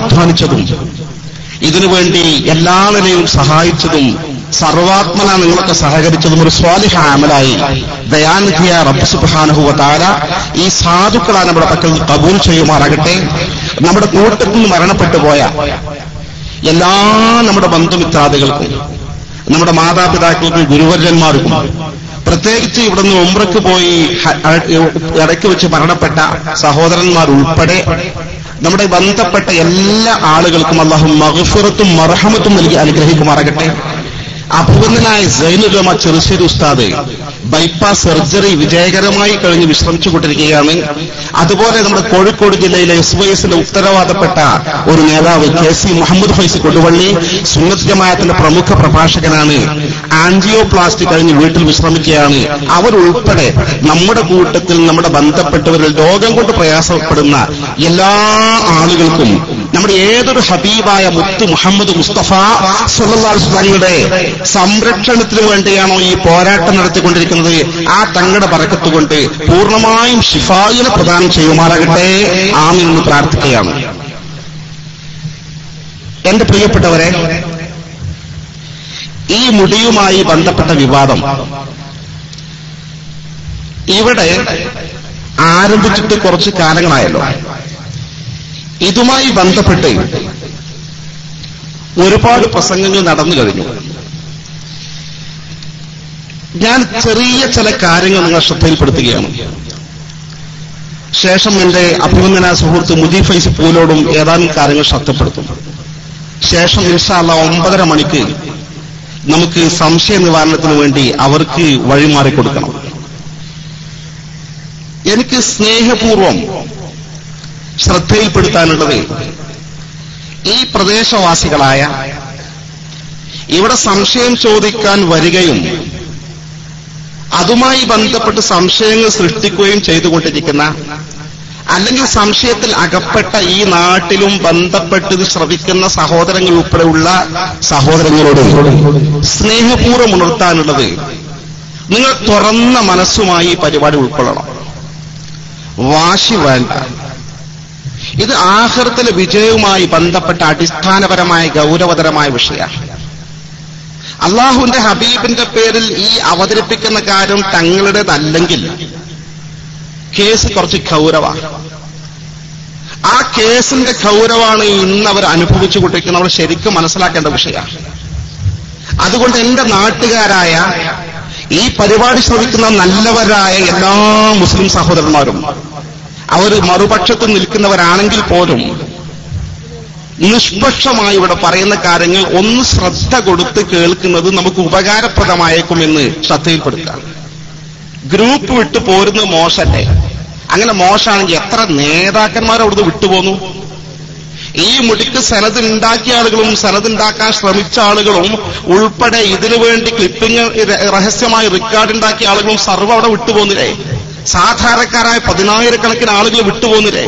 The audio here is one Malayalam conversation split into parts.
അധ്വാനിച്ചതും ഇതിനുവേണ്ടി എല്ലാ നിലയും സഹായിച്ചതും സർവാത്മന നിങ്ങളൊക്കെ സഹകരിച്ചതും ഒരു സ്വാലിഹ അമലായി ദയാനിധിയായ റബ്ബ് സുബ്ഹാനഹു വ തആല ഈ സാധുക്കളാണ് നമ്മുടെ പക്കൽ കബൂൽ ചെയ്യുമാറാകട്ടെ. നമ്മുടെ കൂട്ടത്തിൽ നിന്ന് മരണപ്പെട്ടു പോയ എല്ലാ നമ്മുടെ ബന്ധുമിത്രാദികൾക്കും, നമ്മുടെ മാതാപിതാക്കൾക്കും, ഗുരുവര്യന്മാർക്കും, പ്രത്യേകിച്ച് ഇവിടുന്ന് ഉംറയ്ക്ക് പോയി ഇടയ്ക്ക് വെച്ച് മരണപ്പെട്ട സഹോദരന്മാർ ഉൾപ്പെടെ നമ്മുടെ ബന്ധപ്പെട്ട എല്ലാ ആളുകൾക്കും അല്ലാഹു മഗ്ഫിറത്തും മർഹമത്തും നൽകി അനുഗ്രഹിക്കുമാറാകട്ടെ. അഭിവന്ദനായ സൈനുൽ ഉലമ ചെറുശ്ശേരി ഉസ്താദ് ബൈപ്പാസ് സർജറി വിജയകരമായി കഴിഞ്ഞ് വിശ്രമിച്ചുകൊണ്ടിരിക്കുകയാണ്. അതുപോലെ നമ്മുടെ കോഴിക്കോട് ജില്ലയിലെ SYSന്റെ ഉത്തരവാദപ്പെട്ട ഒരു നേതാവ് KC മുഹമ്മദ് ഫൈസി കൊടുവള്ളി സുന്നത്ത് ജമാഅത്തിന്റെ പ്രമുഖ പ്രഭാഷകനാണ്. ആൻജിയോപ്ലാസ്റ്റി കഴിഞ്ഞ് വീട്ടിൽ വിശ്രമിക്കുകയാണ്. അവരുൾപ്പെടെ നമ്മുടെ കൂട്ടത്തിൽ നമ്മുടെ ബന്ധപ്പെട്ടവരിൽ രോഗം കൊണ്ട് പ്രയാസപ്പെടുന്ന എല്ലാ ആളുകൾക്കും നമ്മുടെ ഏതൊരു ഹബീബായ മുത്ത് മുഹമ്മദ് മുസ്തഫ സ്വല്ലല്ലാഹു അലൈഹി വസല്ലമയുടെ സംരക്ഷണത്തിന് വേണ്ടിയാണോ ഈ പോരാട്ടം നടത്തിക്കൊണ്ടിരിക്കുന്നത്, ആ തങ്ങളുടെ ബറക്കത്ത് കൊണ്ട് പൂർണ്ണമായും ശിഫായിനെ പ്രദാനം ചെയ്യുമാറാകട്ടെ. ആമീൻ എന്ന് പ്രാർത്ഥിക്കുകയാണ്. എന്റെ പ്രിയപ്പെട്ടവരെ, ഈ മുടിയുമായി ബന്ധപ്പെട്ട വിവാദം ഇവിടെ ആരംഭിച്ചിട്ട് കുറച്ച് കാലങ്ങളായല്ലോ. ഇതുമായി ബന്ധപ്പെട്ട് ഒരുപാട് പ്രസംഗങ്ങൾ നടന്നു കഴിഞ്ഞു. ഞാൻ ചെറിയ ചില കാര്യങ്ങൾ നിങ്ങൾ ശ്രദ്ധയിൽപ്പെടുത്തുകയാണ്. ശേഷം എന്റെ അഭിനന്ദന സുഹൃത്ത് മുജീബ് ഫൈസി പൂലോടും ഏതാനും കാര്യങ്ങൾ ശ്രദ്ധപ്പെടുത്തും. ശേഷം ഇൻഷാ അല്ലാഹ് 9:30 മണിക്ക് നമുക്ക് സംശയ നിവാരണത്തിന് വേണ്ടി അവർക്ക് വഴിമാറി കൊടുക്കണം. എനിക്ക് സ്നേഹപൂർവം ശ്രദ്ധയിൽപ്പെടുത്താനുള്ളത്, ഈ പ്രദേശവാസികളായ ഇവിടെ സംശയം ചോദിക്കാൻ വരികയും അതുമായി ബന്ധപ്പെട്ട് സംശയങ്ങൾ സൃഷ്ടിക്കുകയും ചെയ്തുകൊണ്ടിരിക്കുന്ന, അല്ലെങ്കിൽ സംശയത്തിൽ അകപ്പെട്ട ഈ നാട്ടിലും ബന്ധപ്പെട്ട് ശ്രവിക്കുന്ന സഹോദരങ്ങൾ ഉൾപ്പെടെയുള്ള സഹോദരങ്ങളോട് സ്നേഹപൂർവ്വം ഉണർത്താനുള്ളത്, നിങ്ങൾ തുറന്ന മനസ്സുമായി ഈ പരിപാടി ഉൾക്കൊള്ളണം. വാശി വേണ്ട. ഇത് ആഖിറത്തിലെ വിജയവുമായി ബന്ധപ്പെട്ട അടിസ്ഥാനപരമായ ഗൗരവതരമായ വിഷയമാണ്. അള്ളാഹുവിന്റെ ഹബീബിന്റെ പേരിൽ ഈ അവതരിപ്പിക്കുന്ന കാര്യം തങ്ങളുടേതല്ലെങ്കിൽ കേസ് കുറച്ച് ഗൗരവമാണ്. ആ കേസിന്റെ ഗൗരവമാണ് ഇന്ന് അവർ അനുഭവിച്ചുകൊണ്ടിരിക്കുന്നത്. അവർ ശരിക്കും മനസ്സിലാക്കേണ്ട വിഷയമാണ്. അതുകൊണ്ട് എന്റെ നാട്ടുകാരായ ഈ പരിപാടി ശ്രമിക്കുന്ന നല്ലവരായ എല്ലാ മുസ്ലിം സഹോദരന്മാരും, അവർ മറുപക്ഷത്ത് നിൽക്കുന്നവരാണെങ്കിൽ പോലും നിഷ്പക്ഷമായി ഇവിടെ പറയുന്ന കാര്യങ്ങൾ ഒന്ന് ശ്രദ്ധ കൊടുത്ത് കേൾക്കുന്നത് നമുക്ക് ഉപകാരപ്രദമായേക്കുമെന്ന് ശ്രദ്ധയിൽപ്പെടുത്താം. ഗ്രൂപ്പ് വിട്ടു പോരുന്നത് മോശല്ലേ? അങ്ങനെ മോശമാണെങ്കിൽ എത്ര നേതാക്കന്മാർ അവിടുന്ന് വിട്ടുപോന്നു? ഈ മുടിക്ക് സനത് ഉണ്ടാക്കിയ ആളുകളും സനത് ഉണ്ടാക്കാൻ ശ്രമിച്ച ആളുകളും ഉൾപ്പെടെ ഇതിനുവേണ്ടി ക്ലിപ്പിംഗ് രഹസ്യമായി റെക്കോർഡ് ഉണ്ടാക്കിയ ആളുകളും സർവ്വ അവിടെ വിട്ടുപോകുന്നില്ലേ? സാധാരണക്കാരായ 10,000-കണക്കിന് ആളുകൾ വിട്ടുപോകുന്നില്ലേ?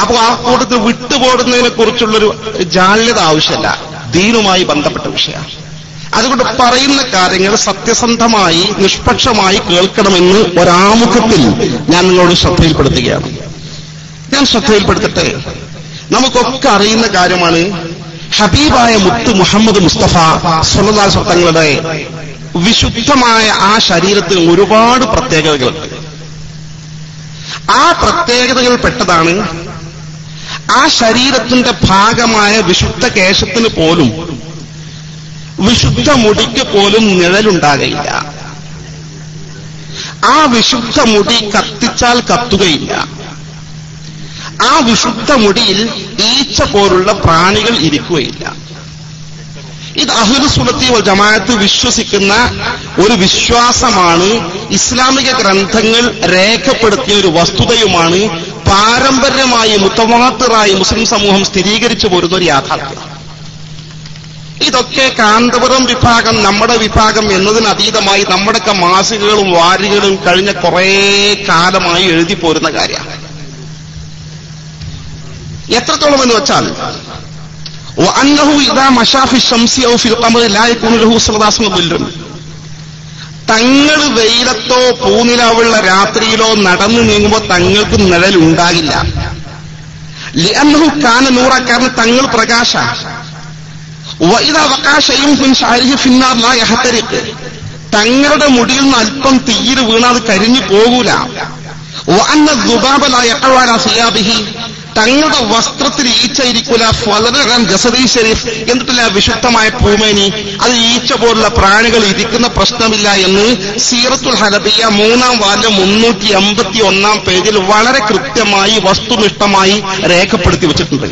അപ്പോൾ ആ കൂട്ടത്തിൽ വിട്ടുപോടുന്നതിനെ കുറിച്ചുള്ളൊരു ജാള്യത ആവശ്യമല്ല, ദീനുമായി ബന്ധപ്പെട്ട വിഷയമാണ്. അതുകൊണ്ട് പറയുന്ന കാര്യങ്ങൾ സത്യസന്ധമായി നിഷ്പക്ഷമായി കേൾക്കണമെന്ന് ഒരാമുഖത്തിൽ ഞാൻ നിങ്ങളോട് ശ്രദ്ധയിൽപ്പെടുത്തുകയാണ്. ഞാൻ ശ്രദ്ധയിൽപ്പെടുത്തട്ടെ, നമുക്കൊക്കെ അറിയുന്ന കാര്യമാണ്, ഹബീബായ മുത്ത് മുഹമ്മദ് മുസ്തഫ സ്വല്ലല്ലാഹു അലൈഹി വസല്ലം തങ്ങളുടെ വിശുദ്ധമായ ആ ശരീരത്തിന് ഒരുപാട് പ്രത്യേകതകളുണ്ട്. ആ പ്രത്യേകതകൾ പെട്ടതാണ്, ആ ശരീരത്തിന്റെ ഭാഗമായ വിശുദ്ധ കേശത്തിന് പോലും, വിശുദ്ധ മുടിക്ക് പോലും നിഴലുണ്ടാകയില്ല. ആ വിശുദ്ധ മുടി കത്തിച്ചാൽ കത്തുകയില്ല. ആ വിശുദ്ധ മുടിയിൽ ഈച്ച പോലുള്ള പ്രാണികൾ ഇരിക്കുകയില്ല. ഇത് അഹ്ലു സുന്നത്തി വൽ ജമാഅത്ത് വിശ്വസിക്കുന്ന ഒരു വിശ്വാസമാണ്. ഇസ്ലാമിക ഗ്രന്ഥങ്ങൾ രേഖപ്പെടുത്തിയ ഒരു വസ്തുതയുമാണ്. പാരമ്പര്യമായി മുത്തവാത്തിറായി മുസ്ലിം സമൂഹം സ്ഥിരീകരിച്ചു പോരുന്ന ഒരു യാഥാർത്ഥ്യം. ഇതൊക്കെ കാന്തപുരം വിഭാഗം, നമ്മുടെ വിഭാഗം എന്നതിനതീതമായി നമ്മുടെയൊക്കെ മാസികകളും വാരികളും കഴിഞ്ഞ കുറേ കാലമായി എഴുതി പോരുന്ന കാര്യമാണ്. എത്രത്തോളം എന്ന് വെച്ചാൽ, തങ്ങൾ വെയിലത്തോ പൂനിലാവുള്ള രാത്രിയിലോ നടന്നു നീങ്ങുമ്പോൾ തങ്ങൾക്ക് നിഴലുണ്ടാകില്ല. ലിഅന്നഹു കാന നൂറ, കാരണം തങ്ങൾ പ്രകാശ. വഇദാ വഖഅ ശൈഉൻ മിൻ ശഅരിഹി ഫിന്നാർ ലാ യഹ്തരിഖ്, തങ്ങളുടെ മുടിയിൽ നിന്ന് അല്പം തീയിൽ വീണാൽ അത് കരിഞ്ഞു പോകൂല. വഅന്ന ദുബാബ ലാ യഖഉ അലാ സിയാബിഹി, തങ്ങളുടെ വസ്ത്രത്തിൽ ഈച്ച ഇരിക്കൂല. ഫളറൻ ജസദി ഷരീഫ്, എന്നിട്ടില്ല വിശുദ്ധമായ പൂമേനി, അത് ഈച്ച പോലുള്ള പ്രാണികൾ ഇരിക്കുന്ന പ്രശ്നമില്ല എന്ന് സീറത്തുൽ ഹലബിയ 3-ാം വാല്യം 381-ാം പേജിൽ വളരെ കൃത്യമായി വസ്തുനിഷ്ഠമായി രേഖപ്പെടുത്തി വെച്ചിട്ടുണ്ട്.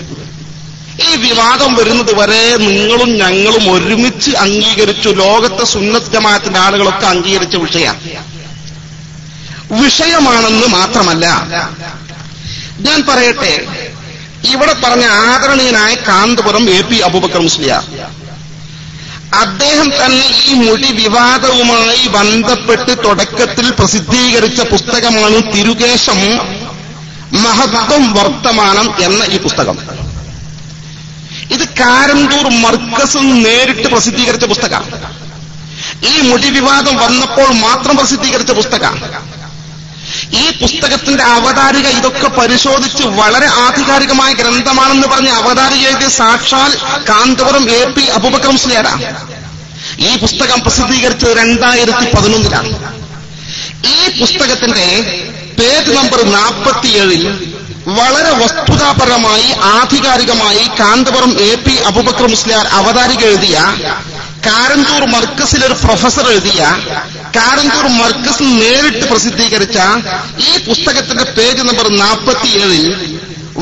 ഈ വിവാദം വരുന്നത് വരെ നിങ്ങളും ഞങ്ങളും ഒരുമിച്ച് അംഗീകരിച്ചു, ലോകത്തെ സുന്നത്ത് ജമാഅത്തിന്റെ ആളുകളൊക്കെ അംഗീകരിച്ച വിഷയമാണെന്ന് മാത്രമല്ല, ഞാൻ പറയട്ടെ, ഇവിടെ പറഞ്ഞ ആദരണീയനായ കാന്തപുരം AP അബൂബക്കർ മുസ്ലിയാർ, അദ്ദേഹം തന്നെ ഈ മുടി വിവാദവുമായി ബന്ധപ്പെട്ട് തുടക്കത്തിൽ പ്രസിദ്ധീകരിച്ച പുസ്തകമാണ് തിരുകേശം മഹത്വം വർത്തമാനം എന്ന ഈ പുസ്തകം. ഇത് കാരന്തൂർ മർക്കസ് നേരിട്ട് പ്രസിദ്ധീകരിച്ച പുസ്തകം. ഈ മുടി വിവാദം വന്നപ്പോൾ മാത്രം പ്രസിദ്ധീകരിച്ച പുസ്തകം. ഈ പുസ്തകത്തിന്റെ അവതാരിക ഇതൊക്കെ പരിശോധിച്ച് വളരെ ആധികാരികമായ ഗ്രന്ഥമാണെന്ന് പറഞ്ഞ് അവതാരിക എഴുതിയ സാക്ഷാൽ കാന്തപുരം AP അബൂബക്കർ മുസ്ലിയാരാണ്. ഈ പുസ്തകം പ്രസിദ്ധീകരിച്ചത് 2011-ലാണ്. ഈ പുസ്തകത്തിന്റെ പേജ് നമ്പർ 47-ൽ വളരെ വസ്തുതാപരമായി ആധികാരികമായി കാന്തപുരം AP അബൂബക്കർ മുസ്ലിയാർ അവതാരിക എഴുതിയ, കാരന്തൂർ മർക്കസിലൊരു പ്രൊഫസർ എഴുതിയ, കാരന്തൂർ മർക്കസിൽ നേരിട്ട് പ്രസിദ്ധീകരിച്ച ഈ പുസ്തകത്തിന്റെ പേജ് നമ്പർ 47-ൽ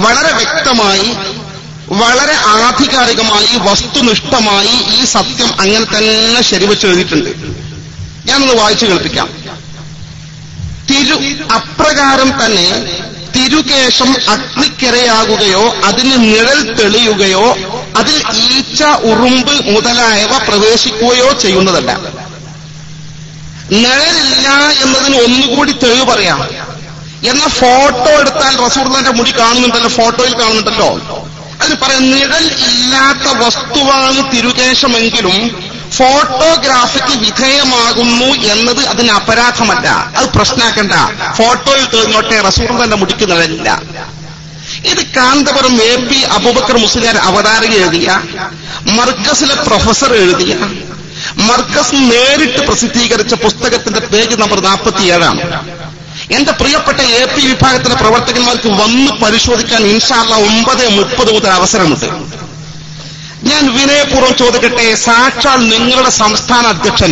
വളരെ വ്യക്തമായി, വളരെ ആധികാരികമായി, വസ്തുനിഷ്ഠമായി ഈ സത്യം അങ്ങനെ തന്നെ ശരിവെച്ച് എഴുതിയിട്ടുണ്ട്. ഞാനൊന്ന് വായിച്ചു കേൾപ്പിക്കാം. അപ്രകാരം തന്നെ തിരുകേശം അഗ്നിക്കിരയാകുകയോ അതിന് നിഴൽ തെളിയുകയോ അതിൽ ഈച്ച, ഉറുമ്പ് മുതലായവ പ്രവേശിക്കുകയോ ചെയ്യുന്നതല്ല. നിഴലില്ല എന്നതിന് ഒന്നുകൂടി തെളിവ് പറയാം. എന്നാൽ ഫോട്ടോ എടുത്താൽ റസൂലുള്ളാഹിന്റെ മുടി കാണുന്നുണ്ടല്ലോ, ഫോട്ടോയിൽ കാണുന്നുണ്ടല്ലോ. അതിന് പറയാം, നിഴൽ ഇല്ലാത്ത വസ്തുവാണ് തിരുകേശമെങ്കിലും ഫോട്ടോഗ്രാഫിക്ക് വിധേയമാകുന്നു എന്നത് അതിന് അപരാധമല്ല, അത് പ്രശ്നാക്കണ്ട. ഫോട്ടോയിൽ തെളിഞ്ഞോട്ടെ, റസൂലുള്ളാഹിന്റെ മുടിക്ക് നിഴലില്ല. ഇത് കാന്തപുരം AP അബൂബക്കർ മുസ്ലിയാർ അവതാരിക എഴുതിയ, മർക്കസിലെ പ്രൊഫസർ എഴുതിയ, മർക്കസ് നേരിട്ട് പ്രസിദ്ധീകരിച്ച പുസ്തകത്തിന്റെ പേജ് നമ്പർ 47-ആണ്. എന്റെ പ്രിയപ്പെട്ട AP വിഭാഗത്തിലെ പ്രവർത്തകന്മാർക്ക് വന്ന് പരിശോധിക്കാൻ ഇൻഷാ അല്ലാഹ് 9:30 മുതൽ അവസരമുണ്ട്. ഞാൻ വിനയപൂർവ്വം ചോദിക്കട്ടെ, സാക്ഷാൽ നിങ്ങളുടെ സംസ്ഥാന അധ്യക്ഷൻ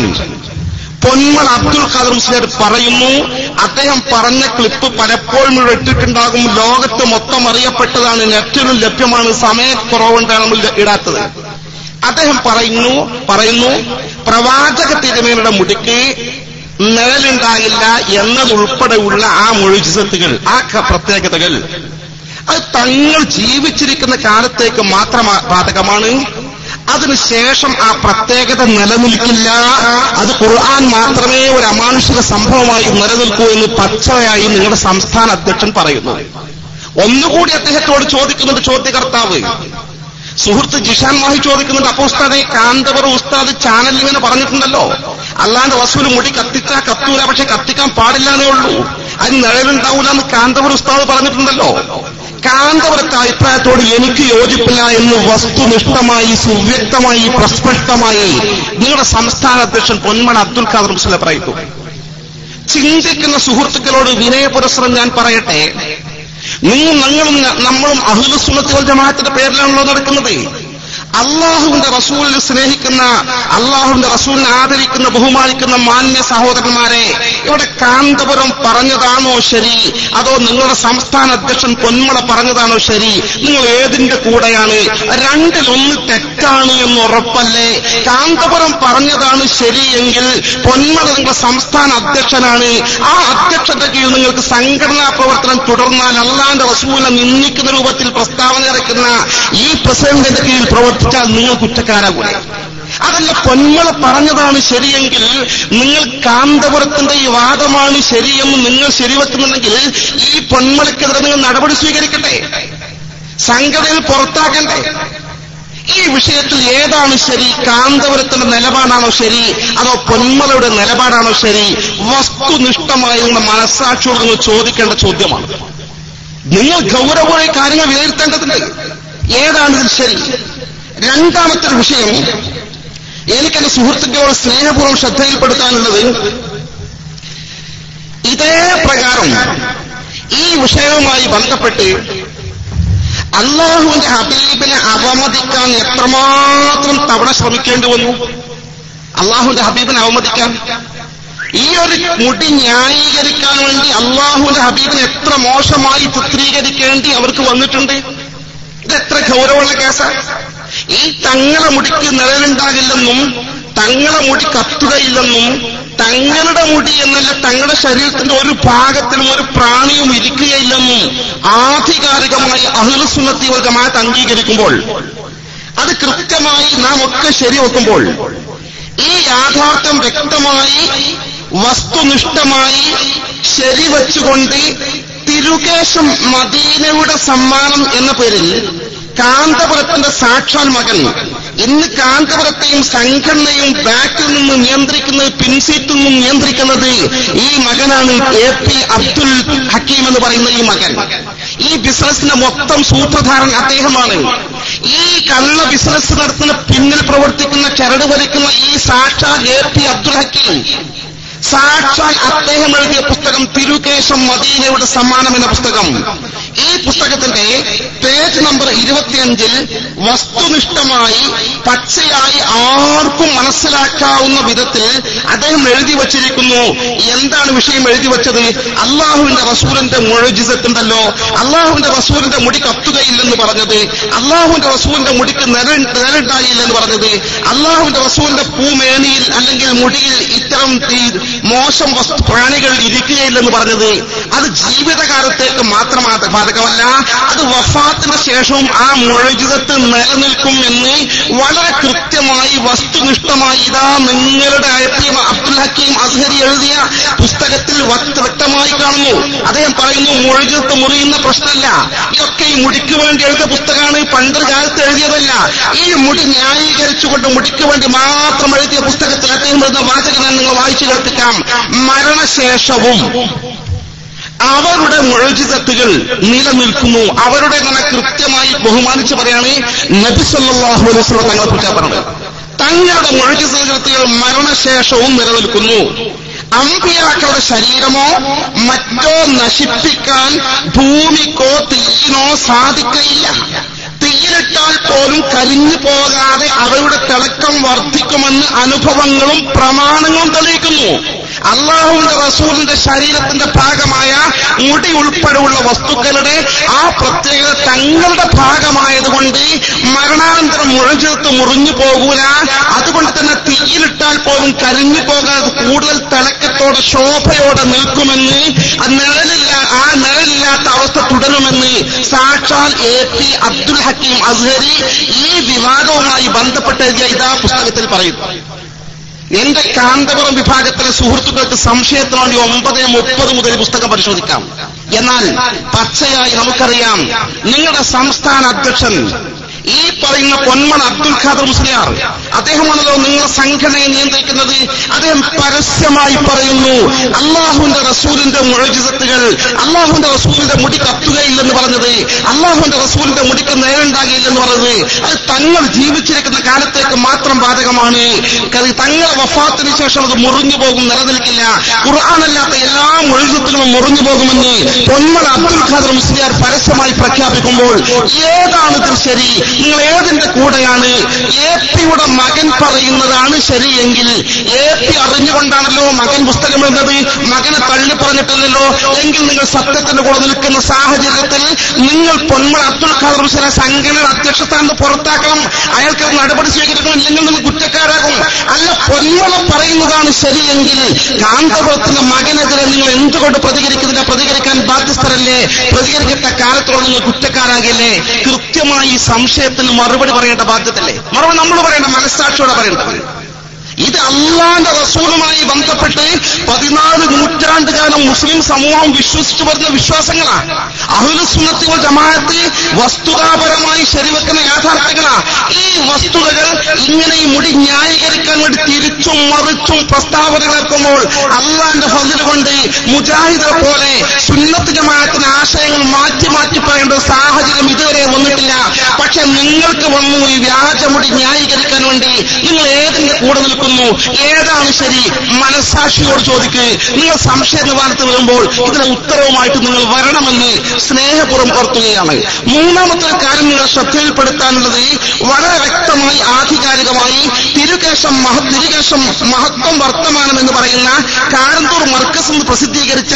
പൊന്മൾ അബ്ദുൽ ഖാദർ മുസ്ലിയാർ പറയുന്നു, അദ്ദേഹം പറഞ്ഞ ക്ലിപ്പ് പലപ്പോഴും ഇവിടെ ഇട്ടിട്ടുണ്ടാകും, ലോകത്ത് മൊത്തം അറിയപ്പെട്ടതാണ്, നെറ്റിലും ലഭ്യമാണ്, സമയക്കുറവുകൊണ്ടാണ് നമ്മൾ ഇടാത്തത്. അദ്ദേഹം പറയുന്നു പ്രവാചക തിരുമേനിയുടെ മുടിക്ക് നിഴലുണ്ടായില്ല എന്നതുൾപ്പെടെയുള്ള ആ മുഴുജിസത്തുകൾ, ആ പ്രത്യേകതകൾ അത് തങ്ങൾ ജീവിച്ചിരിക്കുന്ന കാലത്തേക്ക് മാത്രം ബാധകമാണ്. അതിനുശേഷം ആ പ്രത്യേകത നിലനിൽക്കില്ല. അത് ഖുർആൻ മാത്രമേ ഒരു അമാനുഷിക സംഭവമായി നിലനിൽക്കൂ എന്ന് പച്ചയായി നിങ്ങളുടെ സംസ്ഥാന അധ്യക്ഷൻ പറയുന്നു. ഒന്നുകൂടി അദ്ദേഹത്തോട് ചോദിക്കുന്നുണ്ട് ചോദ്യകർത്താവ്, സുഹൃത്ത് ജിഷാൻ മാഹി ചോദിക്കുന്നുണ്ട്, അപ്പൊ ഉസ്താദെ, കാന്തപുരം ഉസ്താദ് ചാനലിൽ ഇങ്ങനെ പറഞ്ഞിട്ടുണ്ടല്ലോ, അല്ലാണ്ട് റസൂല് മുടി കത്തിച്ചാ കത്തൂല, പക്ഷെ കത്തിക്കാൻ പാടില്ലാന്നേ ഉള്ളൂ, അതിന് നിഴലുണ്ടാവൂല എന്ന് കാന്തപുരം ഉസ്താദ് പറഞ്ഞിട്ടുണ്ടല്ലോ. കാന്തപുരത്തെ അഭിപ്രായത്തോട് എനിക്ക് യോജിപ്പില്ല എന്ന് വസ്തുനിഷ്ഠമായി, സുവ്യക്തമായി, പ്രസ്പഷ്ടമായി നിങ്ങളുടെ സംസ്ഥാന അധ്യക്ഷൻ പൊന്മള അബ്ദുൽ ഖാദർ മുസ്ലിയാർ പറയുന്നു. ചിന്തിക്കുന്ന സുഹൃത്തുക്കളോട് വിനയപുരസ്സരം ഞാൻ പറയട്ടെ, നമ്മളും അഹ്ലുസ് സുന്നത്ത് വൽ ജമാഅത്തിന്റെ പേരിലാണല്ലോ നടക്കുന്നത്. അള്ളാഹുവിന്റെ റസൂലിനെ സ്നേഹിക്കുന്ന, അള്ളാഹുവിന്റെ റസൂലിനെ ആദരിക്കുന്ന, ബഹുമാനിക്കുന്ന മാന്യ സഹോദരന്മാരെ, ഇവിടെ കാന്തപുരം പറഞ്ഞതാണോ ശരി, അതോ നിങ്ങളുടെ സംസ്ഥാന അധ്യക്ഷൻ പൊന്മള പറഞ്ഞതാണോ ശരി? നിങ്ങൾ ഏതിന്റെ കൂടെയാണ്? രണ്ടിലൊന്ന് തെറ്റാണ് എന്ന് ഉറപ്പല്ലേ? കാന്തപുരം പറഞ്ഞതാണ് ശരിയെങ്കിൽ പൊന്മള നിങ്ങളുടെ സംസ്ഥാന അധ്യക്ഷനാണ്. ആ അധ്യക്ഷന്റെ കീഴിൽ നിങ്ങൾക്ക് സംഘടനാ പ്രവർത്തനം തുടർന്നാൽ അള്ളാന്റെ റസൂലിനെ നിന്ദിക്കുന്ന രൂപത്തിൽ പ്രസ്താവന ഇറക്കുന്ന ഈ പ്രസിഡന്റിന്റെ കീഴിൽ പ്രവർത്തിച്ചാൽ നിങ്ങൾ കുറ്റക്കാരാകൂടെ? അതല്ല, പൊന്മള പറഞ്ഞതാണ് ശരിയെങ്കിൽ നിങ്ങൾ കാന്തപുരത്തിന്റെ ഈ വാദമാണ് ശരിയെന്ന് നിങ്ങൾ ശരിവെക്കുന്നുണ്ടെങ്കിൽ ഈ പൊന്മളക്കെതിരെ നിങ്ങൾ നടപടി സ്വീകരിക്കട്ടെ, സംഘടനയിൽ പുറത്താക്കണ്ടേ? ഈ വിഷയത്തിൽ ഏതാണ് ശരി? കാന്തപുരത്തിന്റെ നിലപാടാണോ ശരി, അതോ പൊന്മളയുടെ നിലപാടാണോ ശരി? വസ്തുനിഷ്ഠമായി നിങ്ങളുടെ മനസ്സാക്ഷിയോട് നിങ്ങൾ ചോദിക്കേണ്ട ചോദ്യമാണ്. നിങ്ങൾ ഗൗരവമായി കാര്യങ്ങൾ വിലയിരുത്തേണ്ടതുണ്ട്. ഏതാണ് ഇതിൽ ശരി? രണ്ടാമത്തെ ഒരു വിഷയം എനിക്കെന്റെ സുഹൃത്തുക്കളോട് സ്നേഹപൂർവ്വം ശ്രദ്ധയിൽപ്പെടുത്താനുള്ളത്, ഇതേ പ്രകാരം ഈ വിഷയവുമായി ബന്ധപ്പെട്ട് അല്ലാഹുവിന്റെ ഹബീബിനെ അവമതിക്കാൻ എത്രമാത്രം തവണ ശ്രമിക്കേണ്ടി വന്നു. അല്ലാഹുവിന്റെ ഹബീബിനെ അവമതിക്കാൻ, ഈ ഒരു മുടി ന്യായീകരിക്കാൻ വേണ്ടി അല്ലാഹുവിന്റെ ഹബീബിനെ എത്ര മോശമായി ചിത്രീകരിക്കേണ്ടി അവർക്ക് വന്നിട്ടുണ്ട്. ഇതെത്ര ഗൗരവമുള്ള കേസാണ്. ഈ തങ്ങളെ മുടിക്ക് നിഴലുണ്ടാകില്ലെന്നും തങ്ങളെ മുടി കത്തുകയില്ലെന്നും തങ്ങളുടെ മുടി എന്നല്ല തങ്ങളുടെ ശരീരത്തിന്റെ ഒരു ഭാഗത്തിലും ഒരു പ്രാണിയും ഇരിക്കുകയില്ലെന്നും ആധികാരികമായി അഹ്ലുസ് സുന്നത്തി വൽ ജമാഅത്ത് അംഗീകരിക്കുമ്പോൾ, അത് കൃത്യമായി നാം ഒക്കെ ശരിവെക്കുമ്പോൾ, ഈ യാഥാർത്ഥ്യം വ്യക്തമായി വസ്തുനിഷ്ഠമായി ശരിവെച്ചുകൊണ്ട് തിരുകേശം മദീനയുടെ സമ്മാനം എന്ന പേരിൽ കാന്തപുരത്തിന്റെ സാക്ഷാൽ മകൻ, ഇന്ന് കാന്തപുരത്തെയും സംഘടനയും ബാക്കിൽ നിന്ന് നിയന്ത്രിക്കുന്നത്, പിൻസീറ്റിൽ നിന്നും നിയന്ത്രിക്കുന്നത് ഈ മകനാണ്. AP അബ്ദുൽ ഹക്കീം എന്ന് പറയുന്ന ഈ മകൻ, ഈ ബിസിനസിന്റെ മൊത്തം സൂത്രധാരൻ അദ്ദേഹമാണ്. ഈ കള്ള ബിസിനസ് നടത്തുന്ന പിന്നിൽ പ്രവർത്തിക്കുന്ന ചരട് വലിക്കുന്ന ഈ സാക്ഷാൽ AP അബ്ദുൽ ഹക്കീം, സാക്ഷാൽ അദ്ദേഹം എഴുതിയ പുസ്തകം തിരുകേശം മദീനയുടെ സമ്മാനം എന്ന പുസ്തകം. ഈ പുസ്തകത്തിന്റെ പേജ് നമ്പർ 25 വസ്തുനിഷ്ഠമായി പച്ചയായി ആർക്കും മനസ്സിലാക്കാവുന്ന വിധത്തിൽ അദ്ദേഹം എഴുതി വച്ചിരിക്കുന്നു. എന്താണ് വിഷയം എഴുതി വച്ചത്? അല്ലാഹുവിന്റെ റസൂലിന്റെ മുഅ്ജിസത്തുണ്ടല്ലോ, അല്ലാഹുവിന്റെ റസൂലിന്റെ മുടി കത്തുകയില്ലെന്ന് പറഞ്ഞത്, അല്ലാഹുവിന്റെ റസൂലിന്റെ മുടിക്ക് നിഴലുണ്ടായില്ലെന്ന് പറഞ്ഞത്, അല്ലാഹുവിന്റെ റസൂലിന്റെ പൂമേനിയിൽ അല്ലെങ്കിൽ മുടിയിൽ ഇത്തരം മോശം പ്രാണികൾ ഇരിക്കുകയില്ലെന്ന് പറഞ്ഞത്, അത് ജീവിതകാലത്തേക്ക് മാത്രം ബാധകമല്ല, അത് വഫാത്തിന് ശേഷവും ആ മുഅ്ജിസത്ത് നിലനിൽക്കും എന്ന് വളരെ കൃത്യമായി വസ്തുനിഷ്ഠമായി ഇതാ നിങ്ങളുടെ അബ്ദുൽ ഹക്കീം അസ്ഹരി എഴുതിയ പുസ്തകത്തിൽ വ്യക്തമായി കാണുന്നു. അദ്ദേഹം പറയുന്നു, മുഅ്ജിസത്ത് മുറിയുന്ന പ്രശ്നമല്ല, ഇതൊക്കെ ഈ മുടിക്ക് വേണ്ടി എഴുതിയ പുസ്തകമാണ്, പണ്ട് കാലത്ത് എഴുതിയതല്ല. ഈ മുടി ന്യായീകരിച്ചുകൊണ്ട് മുടിക്ക് വേണ്ടി മാത്രം എഴുതിയ പുസ്തകത്തിൽ അദ്ദേഹം എഴുതുന്ന വാചകം ഞാൻ നിങ്ങൾ വായിച്ചു കേൾപ്പിക്കാം. മരണശേഷവും അവരുടെ മുഅ്ജിസത്തുകൾ നിലനിൽക്കുന്നു. അവരുടെ തന്നെ കൃത്യമായി ബഹുമാനിച്ച് പറയാണ് നബി സല്ലല്ലാഹു അലൈഹി വസല്ലം തങ്ങളെ കുറിച്ച് പറഞ്ഞത്. തങ്ങളുടെ മുഅ്ജിസത്തുകൾ മരണശേഷവും നിലനിൽക്കുന്നു. അമ്പിയാക്കളുടെ ശരീരമോ മറ്റോ നശിപ്പിക്കാൻ ഭൂമിക്കോ തീയിനോ സാധിക്കയില്ല. തീയിലിട്ടാൽ പോലും കരിഞ്ഞു പോകാതെ അവയുടെ തിളക്കം വർദ്ധിക്കുമെന്ന് അനുഭവങ്ങളും പ്രമാണങ്ങളും തെളിയിക്കുന്നു. അല്ലാഹുവിന്റെ റസൂലിന്റെ ശരീരത്തിന്റെ ഭാഗമായ മുടി ഉൾപ്പെടെയുള്ള വസ്തുക്കളുടെ ആ പ്രത്യേകത തങ്ങളുടെ ഭാഗമായതുകൊണ്ട് മരണാനന്തരം മുഴഞ്ചെടുത്ത് മുറിഞ്ഞു പോകൂല. അതുകൊണ്ട് തന്നെ തീയിലിട്ടാൽ പോലും കരിഞ്ഞു പോകാതെ കൂടുതൽ തിളക്കത്തോടെ ശോഭയോടെ നിൽക്കുമെന്ന്, ആ നിഴലില്ലാത്ത അവസ്ഥ തുടരുമെന്ന് സാക്ഷാൽ AP അബ്ദുൽ ഹക്കീം അസ്ഹരി ഈ വിവാദവുമായി ബന്ധപ്പെട്ട് എഴുതിയ ഇതാ പുസ്തകത്തിൽ പറയുന്നു. എന്റെ കാന്തപുരം വിഭാഗത്തിലെ സുഹൃത്തുക്കൾക്ക് സംശയത്തിന് വേണ്ടി 9:30 മുതൽ പുസ്തകം പരിശോധിക്കാം. എന്നാൽ പച്ചയായി നമുക്കറിയാം, നിങ്ങളുടെ സംസ്ഥാന അധ്യക്ഷൻ ഈ പറയുന്ന പൊന്മൺ അബ്ദുൽ ഖാദർ മുസ്ലിയാർ, അദ്ദേഹമാണല്ലോ നിങ്ങളുടെ സംഘടനയെ നിയന്ത്രിക്കുന്നത്. അദ്ദേഹം പരസ്യമായി പറയുന്നു, അല്ലാഹുവിന്റെ റസൂലിന്റെ മുഅ്ജിസത്തുകൾ, അല്ലാഹുവിന്റെ റസൂലിന്റെ മുടി കത്തുകയില്ലെന്ന് പറഞ്ഞത്, അല്ലാഹുവിന്റെ റസൂലിന്റെ മുടിക്ക് നേരുണ്ടാകില്ലെന്ന് പറഞ്ഞത്, അത് തങ്ങൾ ജീവിച്ചിരിക്കുന്ന കാലത്തേക്ക് മാത്രം ബാധകമാണ്. തങ്ങളുടെ വഫാത്തിന് ശേഷം അത് മുറിഞ്ഞു പോകും, നിലനിൽക്കില്ല. ഖുർആനല്ലാത്ത എല്ലാ മുഅ്ജിസത്തുകളും മുറിഞ്ഞു പോകുമെന്ന് പൊന്മൺ അബ്ദുൽ ഖാദർ മുസ്ലിയാർ പരസ്യമായി പ്രഖ്യാപിക്കുമ്പോൾ ഏതാണ് ഇതിൽ ശരി? നിങ്ങൾ ഏതിന്റെ കൂടെയാണ്? AP-യുടെ മകൻ പറയുന്നതാണ് ശരിയെങ്കിൽ, AP അറിഞ്ഞുകൊണ്ടാണല്ലോ മകൻ പുസ്തകം എഴുതുന്നത്, മകനെ തള്ളി പറഞ്ഞിട്ടില്ലല്ലോ എങ്കിൽ നിങ്ങൾ സത്യത്തിന്റെ കൂടെ നിൽക്കുന്ന സാഹചര്യത്തിൽ നിങ്ങൾ പൊന്മൺ അബ്ദുൽ ഖാദർ മുസ്ലിയാർ സംഘടനയുടെ അധ്യക്ഷസ്ഥാനത്ത് പുറത്താക്കണം, അയാൾക്ക് നടപടി സ്വീകരിക്കണം, ഇല്ലെങ്കിൽ നിങ്ങൾ കുറ്റക്കാരാകും. അല്ല, പൊന്മള പറയുന്നതാണ് ശരിയെങ്കിൽ കാന്തപുരത്തിന്റെ മകനെതിരെ നിങ്ങൾ എന്തുകൊണ്ട് പ്രതികരിക്കുന്നില്ല? പ്രതികരിക്കാൻ ബാധ്യസ്ഥരല്ലേ? പ്രതികരിക്കേണ്ട കാലത്തോളം നിങ്ങൾ കുറ്റക്കാരാകില്ലേ? കൃത്യമായി സംശയത്തിന് മറുപടി പറയേണ്ട ബാധ്യതല്ലേ? മറുപടി നമ്മൾ പറയേണ്ട, മനസ്സാക്ഷിയോടെ പറയേണ്ടത്. ഇത് അല്ലാഹുവിന്റെ റസൂലുമായി ബന്ധപ്പെട്ട് 14 നൂറ്റാണ്ടുകാലം മുസ്ലിം സമൂഹം വിശ്വസിച്ചു വരുന്ന വിശ്വാസങ്ങളാണ്. അഹ്ലുസ് സുന്നത്തി വൽ ജമാഅത്ത് വസ്തുതാപരമായി ശരിവെക്കുന്ന യാഥാർത്ഥ്യങ്ങളാണ്. ഈ വസ്തുതകൾ ഇങ്ങനെ ഈ മുടി ന്യായീകരിക്കാൻ വേണ്ടി തിരിച്ചും മറിച്ചും പ്രസ്താവനകൾ ഇറക്കുമ്പോൾ അള്ളാന്റെ ഫദ്ൽ കൊണ്ട് മുജാഹിദെ പോലെ സുന്നത്ത് ജമാഅത്തിന്റെ ആശയങ്ങൾ മാറ്റി മാറ്റി പറയേണ്ട സാഹചര്യം ഇതുവരെ വന്നിട്ടില്ല. പക്ഷെ നിങ്ങൾക്ക് വന്നു ഈ വ്യാജമുടി ന്യായീകരിക്കാൻ വേണ്ടി. നിങ്ങൾ ഏതിന്റെ കൂടെ നിൽക്കുന്നു? ഏതാണ് ശരി? മനസ്സാക്ഷിയോട് ചോദിക്ക്. നിങ്ങൾ സംശയ നിവാരണത്തിൽ വരുമ്പോൾ ഇതിന് ഉത്തരവുമായിട്ട് നിങ്ങൾ വരണമെന്ന് സ്നേഹപൂർവ്വം ഓർത്തുകയാണ്. മൂന്നാമത്തെ കാര്യം നിങ്ങൾ ശ്രദ്ധയിൽപ്പെടുത്താനുള്ളത് വളരെ വ്യക്തമായി ആധികാരികമായി തിരുകേശം മഹത്വം വർത്തമാനം എന്ന് പറയുന്ന കാരന്തൂർ മർക്കസ് എന്ന് പ്രസിദ്ധീകരിച്ച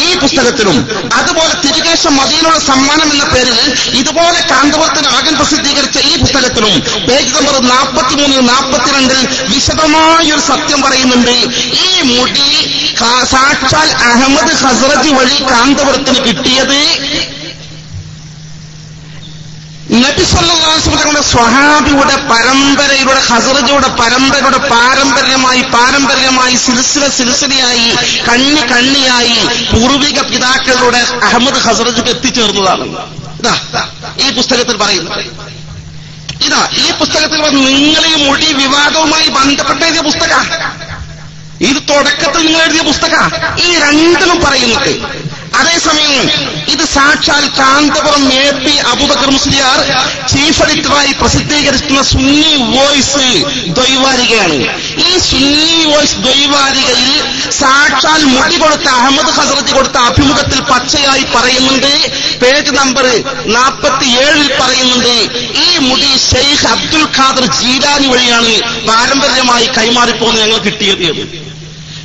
ഈ പുസ്തകത്തിലും അതുപോലെ തിരുകേശം മദീനയുടെ സമ്മാനം എന്ന പേരിൽ ഇതുപോലെ കാന്തപുരത്തിന് ആകൻ പ്രസിദ്ധീകരിച്ച ഈ പുസ്തകത്തിലും പേജ് നമ്പർ 43-42 വിശദമായൊരു സത്യം പറയുന്നുണ്ട്. ഈ മുടി സാക്ഷാൽ അഹമ്മദ് ഹസ്രജ് വഴി കാന്തപുരത്തിന് കിട്ടിയത് നബി സല്ലല്ലാഹു അലൈഹി വസല്ലമയുടെ സ്വഹാബിയുടെ പരമ്പരയുടെ ഹസ്രജയുടെ പരമ്പരയുടെ പാരമ്പര്യമായി സിൽസിലയായി കണ്ണിയായി പൂർവിക പിതാക്കളുടെ അഹമ്മദ് ഹസ്രജ് എത്തിച്ചേർന്നതാണ്. ഈ പുസ്തകത്തിൽ പറയുന്നത് ഈ പുസ്തകത്തിൽ നിങ്ങൾ ഈ മുടി വിവാദവുമായി ബന്ധപ്പെട്ട എഴുതിയ പുസ്തക, ഇത് തുടക്കത്തിൽ നിങ്ങൾ എഴുതിയ പുസ്തക, ഈ രണ്ടിലും പറയുന്നത്. അതേസമയം ഇത് സാക്ഷാൽ കാന്തപുരം AP അബൂബക്കർ മുസ്ലിയാർ ചീഫ് എഡിറ്ററായി പ്രസിദ്ധീകരിക്കുന്ന സുന്നി വോയിസ് ദ്വൈവാരികയാണ്. ഈ സുന്നി വോയിസ് ദ്വൈവാരികയിൽ സാക്ഷാൽ മുടി കൊടുത്ത അഹമ്മദ് ഹസ്രജ് കൊടുത്ത അഭിമുഖത്തിൽ പച്ചയായി പറയുന്നുണ്ട്. പേജ് നമ്പർ 47 പറയുന്നുണ്ട്, ഈ മുടി ഷെയ്ഖ് അബ്ദുൽ ഖാദർ ജീലാനി വഴിയാണ് പാരമ്പര്യമായി കൈമാറിപ്പോന്ന് ഞങ്ങൾ കിട്ടിയത്.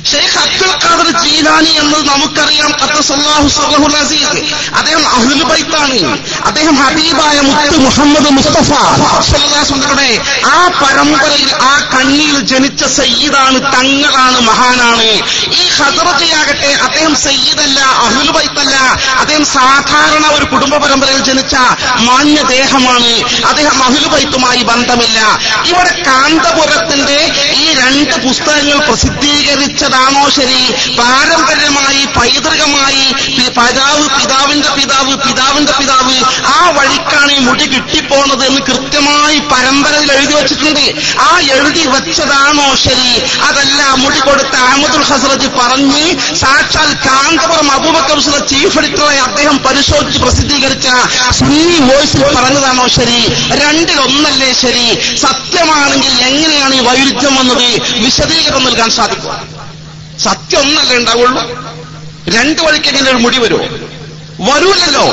ഷെയ്ഖ് അബ്ദുൽ ഖാദർ ജീലാനി എന്നത് നമുക്കറിയാം. ഖദ്ദസല്ലാഹു സിർറഹുൽ അസീസ്. അദ്ദേഹം അഹ്ലുൽ ബൈത്താണ്. അദ്ദേഹം ഹബീബായ മുത്ത് മുഹമ്മദ് മുസ്തഫ സല്ലല്ലാഹു അലൈഹി വസല്ലമയുടെ ആ പരമ്പരയിൽ ആ കണ്ണിയിൽ ജനിച്ച സയ്യിദാണ്, തങ്ങളാണ്, മഹാനാണ്. ഈ ഹസ്രജയാകട്ടെ അദ്ദേഹം സയ്യിദല്ല, അഹ്ലുൽ ബൈത്തല്ല. അദ്ദേഹം സാധാരണ ഒരു കുടുംബ പരമ്പരയിൽ ജനിച്ച മാന്യദേഹമാണ്. അദ്ദേഹം അഹ്ലുൽ ബൈത്തുമായി ബന്ധമില്ല. ഇവിടെ കാന്തപുരത്തിന്റെ ഈ രണ്ട് പുസ്തകങ്ങൾ പ്രസിദ്ധീകരിച്ചതാണോ ശരി? പാരമ്പര്യമായി പൈതൃകമായി പിതാവിന്റെ പിതാവ് ആ വഴിക്കാണ് ഈ മുടി കിട്ടിപ്പോണത് എന്ന് കൃത്യമായി പരമ്പരയിൽ എഴുതി വച്ചിട്ടുണ്ട്. ആ എഴുതി വെച്ചതാണോ ശരി? അതല്ല, മുടി കൊടുത്ത അഹമ്മദുൽ ഹസ്രജ് പറഞ്ഞ് സാക്ഷാൽ കാന്തപുരം അബൂബക്കർ ചീഫ് എഡിറ്ററായി അദ്ദേഹം പരിശോധിച്ച് പ്രസിദ്ധീകരിച്ച സുന്നി വോയിസിൽ പറഞ്ഞതാണോ ശരി? രണ്ടിലൊന്നല്ലേ ശരി? സത്യമാണെങ്കിൽ എങ്ങനെയാണ് ഈ വൈരുദ്ധ്യം വന്നത്? വിശദീകരണം നൽകാൻ സാധിക്കും. സത്യം ഒന്നല്ലേ ഉണ്ടാവുള്ളൂ? രണ്ടു വഴിക്ക് എങ്ങനെ ഒരു മുടി വരുമോ? വരൂലല്ലോ.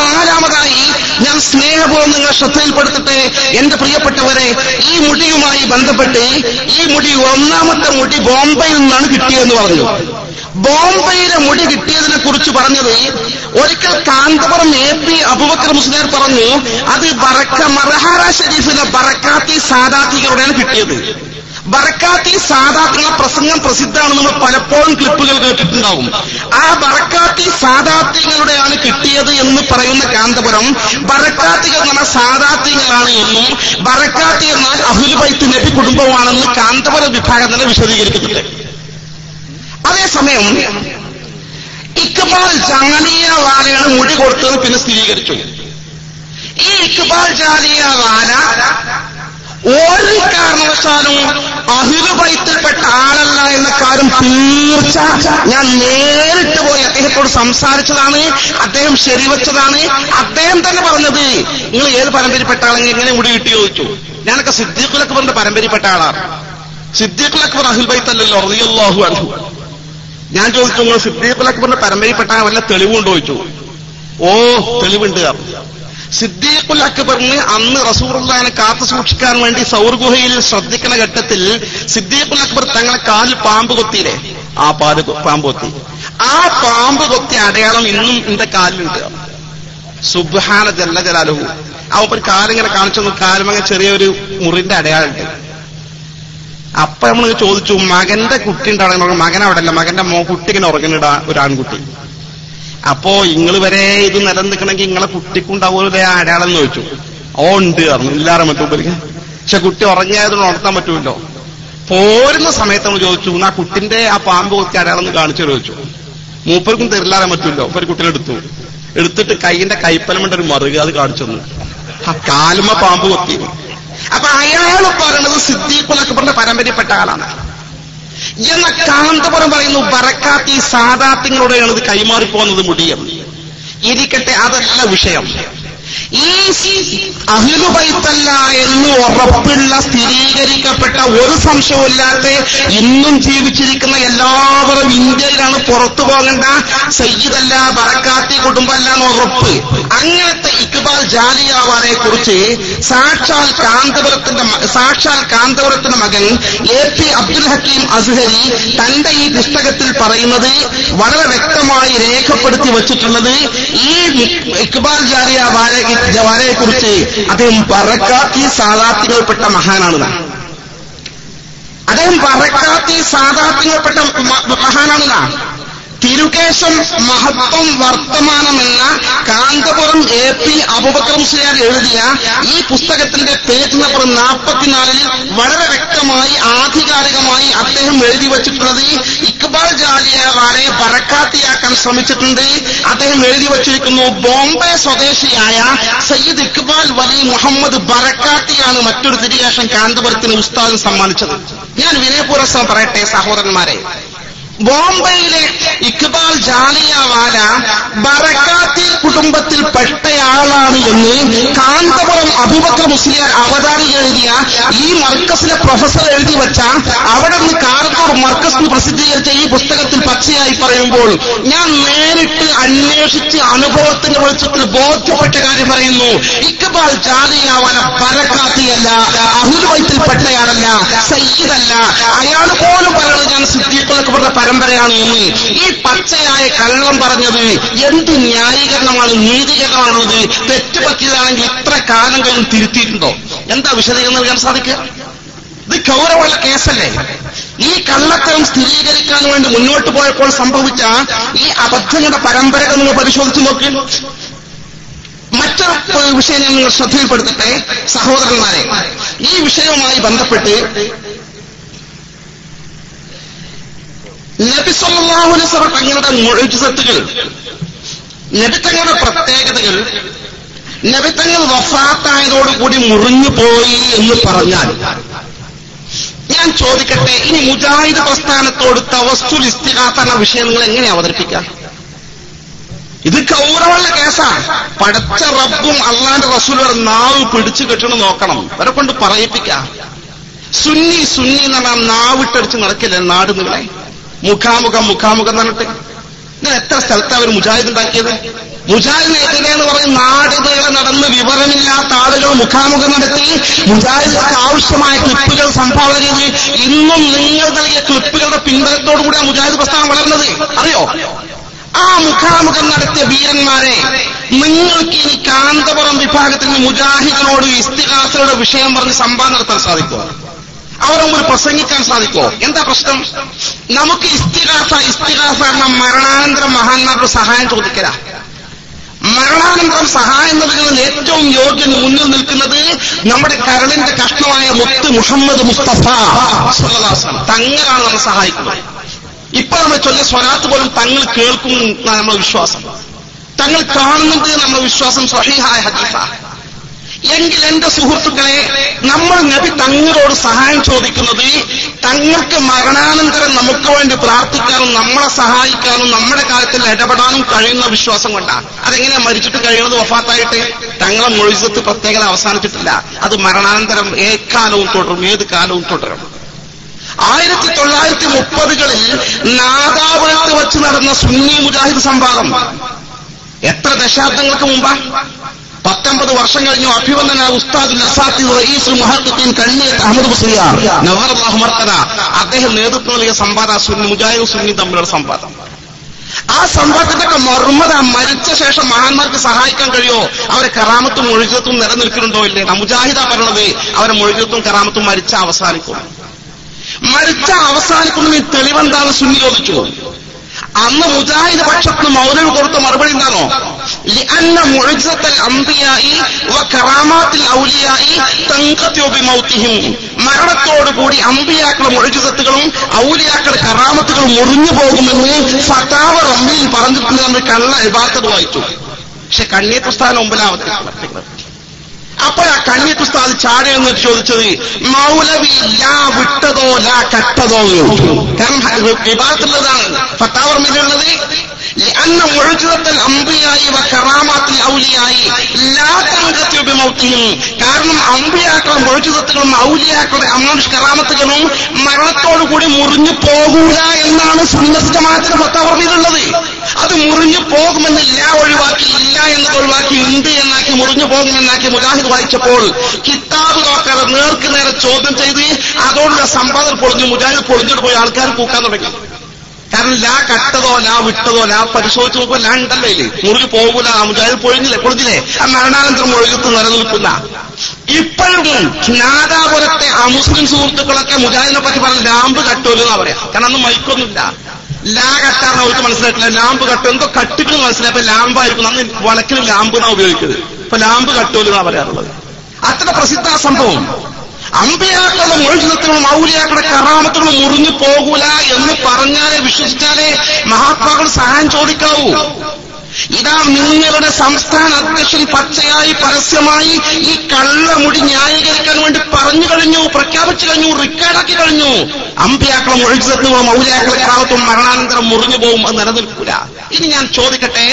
നാലാമതായി ഞാൻ സ്നേഹപൂർവ്വം നിങ്ങൾ ശ്രദ്ധയിൽപ്പെടുത്തട്ടെ എന്റെ പ്രിയപ്പെട്ടവരെ. ഈ മുടിയുമായി ബന്ധപ്പെട്ട് ഈ മുടി ഒന്നാമത്തെ മുടി ബോംബെയിൽ നിന്നാണ് കിട്ടിയെന്ന് പറഞ്ഞു. ബോംബെയിലെ മുടി കിട്ടിയതിനെ കുറിച്ച് പറഞ്ഞത് ഒരിക്കൽ കാന്തപുരം AP അബൂബക്കർ മുസ്ലിയാർ പറഞ്ഞു, അത് മർഹാര ഷരീഫിലെ ബറക്കാത്തി സാദാത്തികളുടെയാണ് കിട്ടിയത്. ബറക്കാത്തി സാദാത്തുള്ള പ്രസംഗം പ്രസിദ്ധമാണ്. നമ്മൾ പലപ്പോഴും ക്ലിപ്പുകൾ കേട്ടിട്ടുണ്ടാവും. ആ ബറക്കാത്തി സാദാത്തികളുടെയാണ് കിട്ടിയത് എന്ന് പറയുന്ന കാന്തപുരം ബറക്കാത്തികൾ എന്ന് പറഞ്ഞാൽ സാദാത്തികളാണ് എന്നും ബറക്കാത്തി എന്നാൽ അഹ്ലുൽ ബൈത്ത് നബി കുടുംബമാണെന്ന് കാന്തപുര വിഭാഗം തന്നെ വിശദീകരിക്കുന്നില്ല. അതേസമയം ഇക്ബാൽ ജാലിയ വാലയാണ് മുടി കൊടുത്തത് പിന്നെ സ്ഥിരീകരിച്ചു. ഈ ഇക്ബാൽ ജാലിയ വാല ഒരു കാരണവശാലും അഹ്ലുൽ ബൈത്തിൽപ്പെട്ട ആളല്ല എന്ന കാര്യം തീർച്ച. ഞാൻ നേരിട്ട് പോയി അദ്ദേഹത്തോട് സംസാരിച്ചതാണ്, അദ്ദേഹം ശരിവച്ചതാണ്. അദ്ദേഹം തന്നെ പറഞ്ഞത്, നിങ്ങൾ ഏത് പരമ്പരപ്പെട്ട ആളെങ്കിൽ എങ്ങനെ മുടി കിട്ടി ചോദിച്ചു. ഞാനൊക്കെ സിദ്ദീഖുൽ അക്ബറിന്റെ പരമ്പരപ്പെട്ട ആളാണ്. സിദ്ദീഖുൽ അക്ബർ അഹ്ലുൽ ബൈത്തല്ലല്ലോ റളിയല്ലാഹു അൻഹു. ഞാൻ ചോദിച്ചു, നിങ്ങൾ സിദ്ദീഖുൽ അക്ബറിന്റെ പരമ്പരപ്പെട്ട വല്ല തെളിവുണ്ടോ ചോദിച്ചു. ഓ തെളിവുണ്ട്. സിദ്ദീഖുൽ അക്ബറിന് അന്ന് റസൂലുള്ളാഹിനെ കാത്തു സൂക്ഷിക്കാൻ വേണ്ടി സൗർ ഗുഹയിൽ ശ്രദ്ധിക്കുന്ന ഘട്ടത്തിൽ സിദ്ദീഖുൽ അക്ബർ തങ്ങളെ കാലിൽ പാമ്പ് കൊത്തിയില്ലേ, ആ പാമ്പ് കൊത്തി. ആ പാമ്പ് കൊത്തിയ അടയാളം ഇന്നും എന്റെ കാലിലുണ്ട്. സുബ്ഹാന ജല്ല ജലാലുഹു. അവൻ കാലിങ്ങനെ കാണിച്ചു, കാലുമങ്ങനെ ചെറിയൊരു മുറിന്റെ അടയാളുണ്ട്. അപ്പൊ നമ്മൾ ചോദിച്ചു, മകന്റെ കുട്ടി ഉണ്ടാവണം. മകൻ അവിടെ അല്ല, മകന്റെ കുട്ടി ഇങ്ങനെ ഉറങ്ങുന്നിട ഒരു ആൺകുട്ടി. അപ്പോ നിങ്ങൾ വരെ ഇത് നിലനിൽക്കണമെങ്കിൽ നിങ്ങളെ കുട്ടിക്കുണ്ടാവൂലേ ആ അടയാളം എന്ന് ചോദിച്ചു. ഓ ഉണ്ട് പറഞ്ഞു. ഇല്ലാറെ പറ്റുമ്പോഴേക്ക്. പക്ഷെ കുട്ടി ഉറങ്ങിയതുകൊണ്ട് ഉണർത്താൻ പറ്റൂല്ലോ. പോരുന്ന സമയത്ത് നമ്മൾ ചോദിച്ചു, ആ കുട്ടിന്റെ ആ പാമ്പ് കൊത്തി അടയാളം ഒന്ന് കാണിച്ചു ചോദിച്ചു. മൂപ്പർക്കും തരില്ലാതെ പറ്റൂല്ലോ. ഒരു കുട്ടിനെ എടുത്തിട്ട് കൈയിന്റെ കൈപ്പലമുണ്ട് ഒരു മറുക അത് കാണിച്ചു തന്നു. ആ കാലുമ പാമ്പ് കൊത്തി. അപ്പൊ അയാൾ പറയുന്നത് സിദ്ദീഖുൽ അക്ബറിന്റെ പരമ്പരയിൽപ്പെട്ട ആളാണ്. എന്ന കാന്തപുരം പറയുന്നു ബറക്കാത്തി സാദാത്യങ്ങളോടെയാണ് ഇത് കൈമാറിപ്പോകുന്നത് മുടിയം. ഇരിക്കട്ടെ, അതല്ല വിഷയം. ഈ അഹ്ലു ബൈത്തല്ല എന്ന് ഉറപ്പുള്ള സ്ഥിരീകരിക്കപ്പെട്ട ഒരു സംശയവുമില്ലാത്ത ഇന്നും ജീവിച്ചിരിക്കുന്ന എല്ലാവരും ഇന്ത്യയിലാണ്, പുറത്തു പോകേണ്ട, സയ്യിദല്ല ബറക്കാത്തി കുടുംബമല്ല എന്ന് ഉറപ്പ്. അങ്ങനത്തെ ഇക്ബാൽ ജാലിയാവാനെ കുറിച്ച് സാക്ഷാൽ കാന്തപുരത്തിന്റെ മകൻ AP അബ്ദുൽ ഹക്കീം അസ്ഹരി തന്റെ ഈ പുസ്തകത്തിൽ പറയുന്നത് വളരെ വ്യക്തമായി രേഖപ്പെടുത്തി വച്ചിട്ടുള്ളത് ഈ ഇക്ബാൽ ജാലിയാവാനെ കുറിച്ച് അദ്ദേഹം ബറക്കാത്തി സാദാത്യങ്ങൾപ്പെട്ട മഹാനാണ്. അദ്ദേഹം ബറക്കാത്തി സാദാത്യങ്ങൾപ്പെട്ട മഹാനാണ്. തിരുകേശം മഹത്വം വർത്തമാനം എന്ന കാന്തപുരം AP അബൂബക്കർ മുസ്ലിയാർ എഴുതിയ ഈ പുസ്തകത്തിന്റെ പേജ് നമ്പർ 44 വളരെ വ്യക്തമായി ആധികാരികമായി അദ്ദേഹം എഴുതി വച്ചിട്ടുള്ളത് ഇക്ബാൽ ജാലിയാവാനെ ബറക്കാത്തിയാക്കാൻ ശ്രമിച്ചിട്ടുണ്ട്. അദ്ദേഹം എഴുതി വച്ചിരിക്കുന്നു, ബോംബെ സ്വദേശിയായ സയ്യിദ് ഇക്ബാൽ വലി മുഹമ്മദ് ബറക്കാത്തിയാണ് മറ്റൊരു തിരുകേശം കാന്തപുരത്തിന് ഉസ്താദ് സമ്മാനിച്ചത്. ഞാൻ വിനയപൂർവ്വം പറയട്ടെ സഹോദരന്മാരെ, ബോംബെയിലെ ഇക്ബാൽ ജാലിയാവാല ബറക്കാത്തി കുടുംബത്തിൽ പെട്ടയാളാണ് എന്ന് കാന്തപുരം അബൂബക്കർ മുസ്ലിയാർ അവതാരിക എഴുതിയ ഈ മർക്കസിലെ പ്രൊഫസർ എഴുതി വെച്ച അവിടെ നിന്ന് കാരക്കോട് മർക്കസിന് പ്രസിദ്ധീകരിച്ച ഈ പുസ്തകത്തിൽ പച്ചയായി പറയുമ്പോൾ ഞാൻ നേരിട്ട് അന്വേഷിച്ച് അനുഭവത്തിന്റെ വെളിച്ചത്തിൽ ബോധ്യപ്പെട്ട കാര്യം പറയുന്നു. ഇക്ബാൽ ജാലിയാവാല ബറക്കാത്തിയല്ല, അഹ്ലുൽ ബൈത്തിൽ പെട്ടയാളല്ല, സയ്യിദല്ല. അയാൾ പോലും പറയുന്നത് ഞാൻ സിദ്ദീഖുൽ അക്ബറിന്റെ പരമ്പരയാണ് എന്ന്. ഈ പച്ചയായ കള്ളം പറഞ്ഞത് എന്ത് ന്യായീകരണമാണ്, നീതീകരണമാണത്? തെറ്റ് പറ്റിയതാണെങ്കിൽ ഇത്ര കാലം കഴിഞ്ഞ് തിരുത്തിയിട്ടുണ്ടോ? എന്താ വിശദീകരണം നൽകാൻ സാധിക്കുക? ഇത് ഗൗരവമുള്ള കേസല്ലേ? ഈ കള്ളത്തരം സ്ഥിരീകരിക്കാൻ വേണ്ടി മുന്നോട്ട് പോയപ്പോൾ സംഭവിച്ച ഈ അബദ്ധങ്ങളുടെ പരമ്പരകൾ നിങ്ങൾ പരിശോധിച്ച് നോക്കി. മറ്റൊരു വിഷയം ഞാൻ നിങ്ങൾ ശ്രദ്ധയിൽപ്പെടുത്തട്ടെ സഹോദരന്മാരെ. ഈ വിഷയവുമായി ബന്ധപ്പെട്ട് നബി സല്ലല്ലാഹു അലൈഹി വസല്ലം തങ്ങളുടെ മുഅ്ജിസത്തുകൾ, നബി തങ്ങളുടെ പ്രത്യേകതകൾ നബി തങ്ങൾ വഫാത്തായതോടുകൂടി മുറിഞ്ഞു പോയി എന്ന് പറഞ്ഞാൽ ഞാൻ ചോദിക്കട്ടെ, ഇനി മുജാഹിദ് പ്രസ്ഥാനത്തോട് തവസ്സുൽ ഇസ്തിഗാസ എന്ന വിഷയം നിങ്ങൾ എങ്ങനെ അവതരിപ്പിക്കാം? ഇത് ഗൗരവമുള്ള കേസാണ്. പടച്ച റബ്ബും അള്ളാന്റെ റസൂലും നാവ് പിടിച്ചു കെട്ടണം നോക്കണം, അവരെ കൊണ്ട് പറയിപ്പിക്കാം. സുന്നി എന്ന് പറഞ്ഞാൽ നാവിട്ടടിച്ച് നടക്കില്ല നാട് നിങ്ങളെ. മുഖാമുഖം എന്ന് പറഞ്ഞിട്ട് ഇങ്ങനെ എത്ര സ്ഥലത്ത് അവർ മുജാഹിദ് ഉണ്ടാക്കിയത്? മുജാഹിദിനെതിരെയെന്ന് പറയും നാട് നീളെ നടന്ന് വിവരമില്ലാത്ത ആളുകൾ മുഖാമുഖം നടത്തി മുജാഹിദിലേക്ക് ആവശ്യമായ ക്ലിപ്പുകൾ സംഭാവന ചെയ്ത് ഇന്നും നിങ്ങൾ നൽകിയ ക്ലിപ്പുകളുടെ പിൻബലത്തോടുകൂടി ആ മുജാഹിദ് പ്രസ്ഥാനം വളർന്നത് അറിയോ? ആ മുഖാമുഖം നടത്തിയ വീരന്മാരെ നിങ്ങൾക്ക് ഇനി കാന്തപുരം വിഭാഗത്തിന് മുജാഹിദിനോട് ഇസ്തിഗാസയുടെ വിഷയം പറഞ്ഞ് സംവാദം നടത്താൻ സാധിക്കുമോ? അവരെ മുമ്പിൽ പ്രസംഗിക്കാൻ സാധിക്കുമോ? എന്താ പ്രശ്നം? നമുക്ക് ഇസ്തിഗാസ എന്ന മരണാനന്തരം മഹാന്മാരുടെ സഹായം ചോദിക്കല. മരണാനന്തരം സഹായം നൽകുന്നതിന് ഏറ്റവും യോഗ്യൻ മുന്നിൽ നിൽക്കുന്നത് നമ്മുടെ കരളിന്റെ കഷ്ണമായ മുത്ത് മുഹമ്മദ് മുസ്തഫ സ്വല്ലല്ലാഹു അലൈഹി വസല്ലം തങ്ങളാണ് നമ്മൾ സഹായിക്കുന്നത്. ഇപ്പൊ നമ്മൾ ചൊല്ലിയ സ്വലാത്ത് പോലും തങ്ങൾ കേൾക്കും എന്നാണ് നമ്മുടെ വിശ്വാസം, തങ്ങൾ കാണുന്നുണ്ട് നമ്മുടെ വിശ്വാസം. സ്വഹീഹായ ഹദീസാണ്. എങ്കിൽ എന്റെ സുഹൃത്തുക്കളെ, നമ്മൾ നബി തങ്ങളോട് സഹായം ചോദിക്കുന്നത് തങ്ങൾക്ക് മരണാനന്തരം നമുക്ക് വേണ്ടി പ്രാർത്ഥിക്കാനും നമ്മളെ സഹായിക്കാനും നമ്മുടെ കാര്യത്തിൽ ഇടപെടാനും കഴിയുന്ന വിശ്വാസം കൊണ്ടാണ്. അതെങ്ങനെയാ മരിച്ചിട്ട് കഴിയുന്നത്? വഫാത്തായിട്ട് തങ്ങളെ മുഴുവത്ത് പ്രത്യേകത അവസാനിച്ചിട്ടില്ല. അത് മരണാനന്തരം ഏക്കാലവും തുടരും, ഏത് കാലവും തുടരും. 1930കളിൽ നാദാപുരത്ത് വെച്ച് നടന്ന സുന്നി മുജാഹിദ് സംവാദം എത്ര ദശാബ്ദങ്ങൾക്ക് മുമ്പാ? 19 വർഷം കഴിഞ്ഞു. അഭിവന്ദന ഉസ്താദുൽ അസാത്തിദ് റഈസുൽ മുഹദ്ദിഖീൻ കണ്ണിയത്ത് അഹ്മദ് മുസ്ലിയാർ നവറല്ലാഹു മർക്കദ അദ്ദേഹം നേതൃത്വം നൽകിയ സംവാദം സുന്നി മുജാഹിദും സുന്നി തമ്മിലുള്ള സംവാദം. ആ സംവാദത്തിന്റെയൊക്കെ മർമ്മത മരിച്ച ശേഷം മഹാന്മാർക്ക് സഹായിക്കാൻ കഴിയോ? അവരെ കറാമത്തും മുഴുവത്തും നിലനിൽക്കുന്നുണ്ടോ ഇല്ലേ? മുജാഹിദ പറഞ്ഞത് അവരെ മുഴുവത്തും കറാമത്തും മരിച്ച അവസാനിക്കും. മരിച്ച അവസാനിക്കുന്നതിന് തെളിവെന്താണ്? സുന്നി ചോദിച്ചു. അന്ന് മുജാഹിദ് പക്ഷത്തിന് മൗലവി കൊടുത്ത മറുപടി എന്താണോ? ലിഅന്ന മുഅ്ജിസത്തുൽ അംബിയാഇ വ കറാമാത്തുൽ ഔലിയാഇ തൻഖതിഉ ബിമൗതിഹിം. മരണത്തോടുകൂടി അംബിയാക്കളുടെ മുഅ്ജിസത്തുകളും ഔലിയാക്കളുടെ കറാമത്തുകളും മുറിഞ്ഞു പോകുമെന്ന് ഫതാവ റംലിൽ പറഞ്ഞിട്ടുണ്ട്. നമ്മൾ കള്ള ഇബാദത്ത് വായിച്ചു. പക്ഷെ കണ്ണിയ പ്രസ്ഥാനം മുമ്പിൽ അവതരിപ്പിക്കുന്നത് അപ്പോഴാ കണ്ണിയത്ത് ഉസ്താദ് ചാടി എന്നിട്ട് ചോദിച്ചത്, മൗലവി ലാ വിട്ടതോ ലാ കട്ടതോ? കാരണം വിഭാഗത്തിലുള്ളതാണ് ഫത്താവർമിലുള്ളത്. لأن معجزة الأنبياء وكرامات الأولياء لا تنقطع بموتهم. കാരണം അമ്പിയാക്കളും മുഅ്ജിസത്തുകളും ഔലിയാക്കളുടെ അമാനുഷ് കറാമത്തുകളും മരണത്തോടു കൂടി മുറിഞ്ഞു പോകൂല എന്നാണ് സുന്നത്ത് ജമാഅത്തിന്റെ ഫത്വയിലുള്ളത്. അത് മുറിഞ്ഞു പോകുമെന്നില്ല ഒഴിവാക്കി, ഇല്ല എന്നത് ഒഴിവാക്കി, ഉണ്ട് എന്നാക്കി, മുറിഞ്ഞു പോകുമെന്നാക്കി മുജാഹിദ് വായിച്ചപ്പോൾ കിതാബ് നോക്കാതെ നേർക്ക് നേരെ ചോദ്യം ചെയ്ത് അതോടുള്ള സമ്പാദന പൊളിഞ്ഞു, മുജാഹിദ് പൊളിഞ്ഞിട്ട് പോയി ആൾക്കാർ കൂക്കാൻ തുടങ്ങി. കാരണം ലാ കട്ടതോ ലാ വിട്ടതോ ലാ പരിശോധിച്ച് നോക്കുമ്പോൾ ലാ ഉണ്ടല്ലോ ഇല്ലേ, മുറിഞ്ഞു പോകൂല, മുജാഹിദ് പൊളിഞ്ഞില്ലേ, ആ മരണാനന്തരം ഒഴുകത്ത് നിലനിൽക്കുന്ന. ഇപ്പോഴും നാദാപുരത്തെ ആ മുസ്ലിം സുഹൃത്തുക്കളൊക്കെ മുജാഹിദിനെ പറ്റി പറഞ്ഞ ലാമ്പ് കട്ടൂലെന്നാ പറയാ. കാരണം അന്ന് മൈക്കൊന്നുമില്ല. ലാ കട്ടാറിന് അവർക്ക് മനസ്സിലായിട്ടില്ല, ലാമ്പ് കട്ടു എന്തോ കട്ടിട്ട് മനസ്സിലായപ്പോ ലാമ്പായിരിക്കും. അന്ന് വളക്കിലും ലാമ്പ് എന്നാ ഉപയോഗിക്കുന്നത്. ഇപ്പൊ ലാമ്പ് കട്ടൂലെന്നാ പറയാറുള്ളത്. അത്ര പ്രസിദ്ധ സംഭവം. അമ്പിയാക്കളുടെ മുഅ്ജിസത്തുകളും ഔലിയാക്കളുടെ കറാമത്തുകളും മുറിഞ്ഞു പോകൂല എന്ന് പറഞ്ഞാലേ, വിശ്വസിച്ചാലേ മഹാത്മാക്കൾ സഹായം ചോദിക്കാവൂ. ഇതാ നിങ്ങളുടെ സംസ്ഥാന അധ്യക്ഷൻ പച്ചയായി പരസ്യമായി ഈ കള്ളമുടി ന്യായീകരിക്കാൻ വേണ്ടി പറഞ്ഞു കഴിഞ്ഞു, പ്രഖ്യാപിച്ചു കഴിഞ്ഞു, റെക്കോർഡാക്കി കഴിഞ്ഞു. അമ്പിയാക്കളും മുഅ്ജിസത്തുകളും ഔലിയാക്കളുടെ കറാമത്തും മരണാനന്തരം മുറിഞ്ഞു പോകും, അത് നിലനിൽക്കൂല. ഇനി ഞാൻ ചോദിക്കട്ടെ,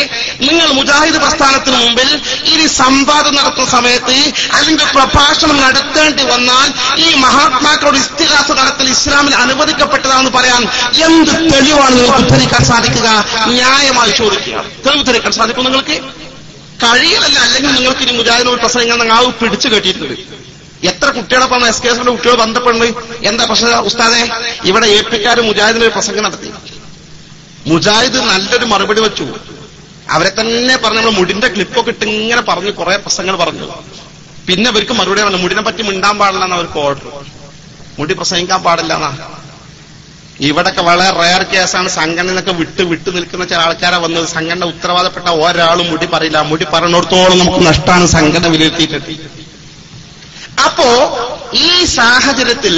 നിങ്ങൾ മുജാഹിദ് പ്രസ്ഥാനത്തിന് മുമ്പിൽ ഇനി സംവാദം നടത്തുന്ന സമയത്ത് അല്ലെങ്കിൽ പ്രഭാഷണം നടത്തേണ്ടി വന്നാൽ ഈ മഹാത്മാക്കളോട് ഇസ്തിഗാസ നടത്തൽ ഇസ്ലാമിൽ അനുവദിക്കപ്പെട്ടതാണെന്ന് പറയാൻ എന്ത് തെളിവാണ് നിങ്ങൾക്ക് ഉദ്ധരിക്കാൻ സാധിക്കുക? ന്യായമായി ചോദിക്കുക. തെളിവ് ഉദ്ധരിക്കാൻ സാധിക്കും നിങ്ങൾക്ക്? കഴിയില്ല. അല്ലെങ്കിൽ നിങ്ങൾക്ക് ഇനി മുജാഹിദിനോട് പ്രസംഗങ്ങൾ ആ പിടിച്ചു കെട്ടിയിട്ടുണ്ട്. എത്ര കുട്ടികളൊപ്പം SKSന്റെ കുട്ടികൾ ബന്ധപ്പെടുന്നത്? എന്താ പ്രശ്നം ഉസ്താദെ? ഇവിടെ AP-ക്കാർ മുജാഹിദിനൊരു പ്രസംഗം നടത്തി. മുജാഹിദ് നല്ലൊരു മറുപടി വെച്ചു. അവരെ തന്നെ പറഞ്ഞു, നമ്മൾ മുടിന്റെ ക്ലിപ്പൊക്കെ ഇട്ട് ഇങ്ങനെ പറഞ്ഞു, കുറെ പ്രസംഗങ്ങൾ പറഞ്ഞു. പിന്നെ അവർക്ക് മറുപടി പറഞ്ഞു, മുടിനെ പറ്റി മിണ്ടാൻ പാടില്ല എന്ന് അവർക്ക് ഓർഡർ. മുടി പ്രസംഗിക്കാൻ പാടില്ല എന്നാ. ഇവിടൊക്കെ വളരെ റയർ കേസാണ്. സംഘടനയൊക്കെ വിട്ട് നിൽക്കുന്ന ചില ആൾക്കാരാ വന്നത്. സംഘടന ഉത്തരവാദപ്പെട്ട ഒരാളും മുടി പറയില്ല. മുടി പറഞ്ഞിടത്തോളം നമുക്ക് നഷ്ടമാണ് സംഘടന വിലയിരുത്തിയിട്ടെത്തി. അപ്പോ ഈ സാഹചര്യത്തിൽ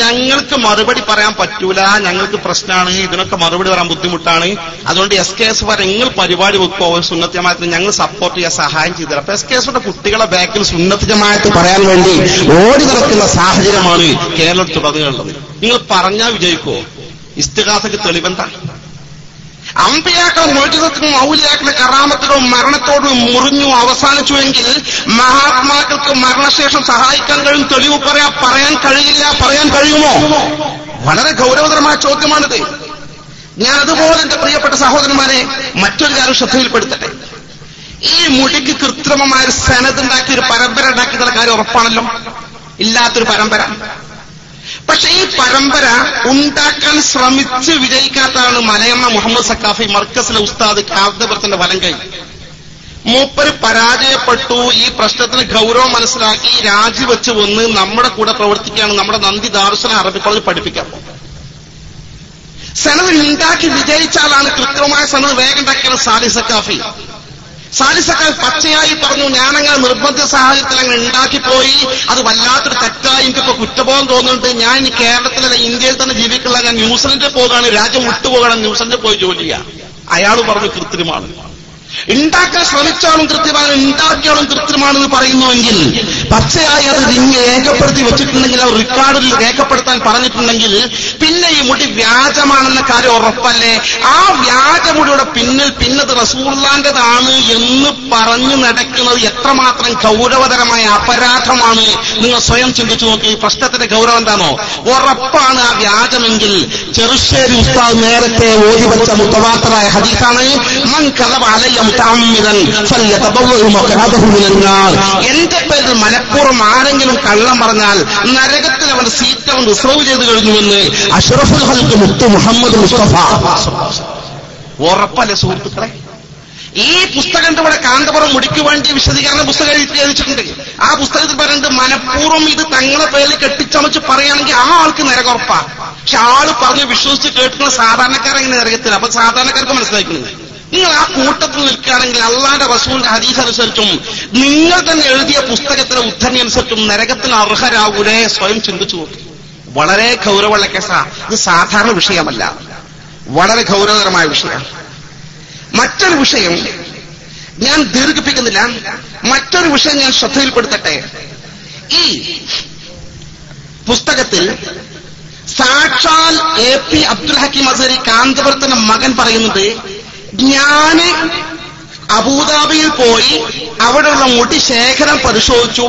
ഞങ്ങൾക്ക് മറുപടി പറയാൻ പറ്റൂല, ഞങ്ങൾക്ക് പ്രശ്നമാണ്, ഇതിനൊക്കെ മറുപടി പറയാൻ ബുദ്ധിമുട്ടാണ്. അതുകൊണ്ട് SKS നിങ്ങൾ പരിപാടി വെക്കോ, സുന്നത്ത് ജമാഅത്തിന് ഞങ്ങൾ സപ്പോർട്ട് ചെയ്യാൻ സഹായം ചെയ്തു തരാം. അപ്പൊ SKSന്റെ കുട്ടികളെ ബാക്കിൽ സുന്നത്ത് ജമാഅത്ത് പറയാൻ വേണ്ടി ഓടി നടക്കുന്ന സാഹചര്യമാണ് കേരളത്തിൽ തുടങ്ങുന്നത്. നിങ്ങൾ പറഞ്ഞാൽ വിജയിക്കോ? ഇസ്തിഗാസക്ക് തെളിവെന്താ? അമ്പിയാക്കളും മുഅ്ജിസത്തുകളും ഔലിയാക്കളുടെ കറാമത്തുകളും മരണത്തോടും മുറിഞ്ഞു അവസാനിച്ചുവെങ്കിൽ മഹാത്മാക്കൾക്ക് മരണശേഷം സഹായിക്കാൻ കഴിയും, തെളിവ് പറയാൻ കഴിയില്ല. പറയാൻ കഴിയുമോ? വളരെ ഗൗരവതരമായ ചോദ്യമാണിത്. ഞാൻ അതുപോലെ എന്റെ പ്രിയപ്പെട്ട സഹോദരന്മാരെ മറ്റൊരു കാര്യം ശ്രദ്ധയിൽപ്പെടുത്തട്ടെ. ഈ മുടിക്ക് കൃത്രിമമായ ഒരു സനത് ഉണ്ടാക്കി, ഒരു പരമ്പര ഉണ്ടാക്കിയിട്ടുള്ള കാര്യം ഉറപ്പാണല്ലോ. ഇല്ലാത്തൊരു പരമ്പര. പക്ഷെ ഈ പരമ്പര ഉണ്ടാക്കാൻ ശ്രമിച്ച് വിജയിക്കാത്തതാണ് മലയമ്മ മുഹമ്മദ് സക്കാഫി, മർക്കസിലെ ഉസ്താദ്, കാന്തപുരത്തിന്റെ വലം കൈ. മൂപ്പര് പരാജയപ്പെട്ടു. ഈ പ്രശ്നത്തിന് ഗൗരവം മനസ്സിലാക്കി രാജിവെച്ച് വന്ന് നമ്മുടെ കൂടെ പ്രവർത്തിക്കുകയാണ്. നമ്മുടെ നന്ദി ദാറുസലാം അറബി കോളേജിൽ പഠിപ്പിക്കാൻ പോകും. സനത് ഉണ്ടാക്കി വിജയിച്ചാലാണ്, കൃത്യമായ സനത് വേഗം ഉണ്ടാക്കിയാണ് സാലിഹ് സക്കാഫി. സാലിഹ് സക്കാഫി പച്ചയായി പറഞ്ഞു, ഞാനങ്ങനെ നിർബന്ധ സാഹചര്യത്തിൽ അങ്ങനെ ഉണ്ടാക്കിപ്പോയി, അത് വല്ലാത്തൊരു തെറ്റായി, എനിക്കിപ്പോ കുറ്റബോധം തോന്നുന്നുണ്ട്. ഞാൻ ഇനി കേരളത്തിലല്ല ഇന്ത്യയിൽ തന്നെ ജീവിക്കുള്ള, ഞാൻ ന്യൂസിലൻഡിൽ പോകാണ്, രാജ്യം വിട്ടുപോകണം, ന്യൂസിലൻഡിൽ പോയി ജോലി ചെയ്യാം. അയാൾ പറഞ്ഞു കൃത്രിമാണ്. ഉണ്ടാക്കാൻ ശ്രമിച്ചാലും കൃത്യമാണ്, ഉണ്ടാക്കിയാലും കൃത്യമാണെന്ന് പറയുന്നുവെങ്കിൽ, പച്ചയായി അത് രേഖപ്പെടുത്തി വെച്ചിട്ടുണ്ടെങ്കിൽ, അവർ റെക്കോർഡിൽ രേഖപ്പെടുത്താൻ പറഞ്ഞിട്ടുണ്ടെങ്കിൽ, പിന്നെ ഈ മുടി വ്യാജമാണെന്ന കാര്യം ഉറപ്പല്ലേ? ആ വ്യാജമുടിയുടെ പിന്നത് റസൂലുള്ളാഹിന്റേതാണ് എന്ന് പറഞ്ഞു നടക്കുന്നത് എത്രമാത്രം ഗൗരവതരമായ അപരാധമാണ്. നിങ്ങൾ സ്വയം ചിന്തിച്ചു നോക്കി. ഈ പ്രശ്നത്തിന്റെ ഗൗരവം എന്താണോ? ഉറപ്പാണ് ആ വ്യാജമെങ്കിൽ. ചെറുശ്ശേരി ഉസ്താദ് നേരത്തെ ഓതി വെച്ച മുത്തവാത്തറായ ഹദീസാണ്, മൻ കദബ അലയ്യ മുതഅമ്മിദൻ ഫല്യതബവ്വഅ മഖഅദഹു മിനൻ നാർ. എന്റെ പേരിൽ മനഃപൂർവ്വം ആരെങ്കിലും കള്ളം പറഞ്ഞാൽ നരകത്തിൽ അവൻ സീറ്റ് അവൻ റിസർവ് ചെയ്ത് കഴിഞ്ഞുവെന്ന് അഷ്റഫുൽ ഖൽഖ് മുത്തു മുഹമ്മദ് മുസ്തഫ. ഉറപ്പല്ലേ സുഹൃത്തുക്കളെ? ഈ പുസ്തകം ഇവിടെ കാന്തപുരം മുടിക്ക് വേണ്ടി വിശദീകരണ പുസ്തകം എഴുതിച്ചിട്ടുണ്ട്. ആ പുസ്തകത്തിൽ പറയുന്നത്, മനഃപൂർവ്വം ഇത് തങ്ങളെ പേരിൽ കെട്ടിച്ചമച്ച് പറയുകയാണെങ്കിൽ ആ ആൾക്ക് നരകറപ്പാ. പക്ഷെ ആള് പറഞ്ഞ് വിശ്വസിച്ച് കേട്ടുന്ന സാധാരണക്കാരെങ്ങനെ നരകത്തില്ല. അപ്പൊ സാധാരണക്കാർക്ക് മനസ്സിലാക്കുന്നത്, നിങ്ങൾ ആ കൂട്ടത്തിൽ നിൽക്കുകയാണെങ്കിൽ അള്ളാന്റെ റസൂലിന്റെ ഹദീസ് അനുസരിച്ചും നിങ്ങൾ തന്നെ എഴുതിയ പുസ്തകത്തിലെ ഉദ്ധരണി അനുസരിച്ചും നരകത്തിന് അർഹരാകൂലേ? സ്വയം ചിന്തിച്ചു നോക്കി. വളരെ ഗൗരവമുള്ള കേസാ ഇത്. സാധാരണ വിഷയമല്ല, വളരെ ഗൗരവതരമായ വിഷയമാണ്. മറ്റൊരു വിഷയം, ഞാൻ ദീർഘിപ്പിക്കുന്നില്ല. മറ്റൊരു വിഷയം ഞാൻ ശ്രദ്ധയിൽപ്പെടുത്തട്ടെ. ഈ പുസ്തകത്തിൽ സാക്ഷാൽ AP അബ്ദുൽ ഹക്കീം അസ്ഹരി കാന്തപുരത്തിന്റെ മകൻ പറയുന്നത്, ഞാന് അബൂദാബിയിൽ പോയി അവിടെയുള്ള മുടി ശേഖരം പരിശോധിച്ചു.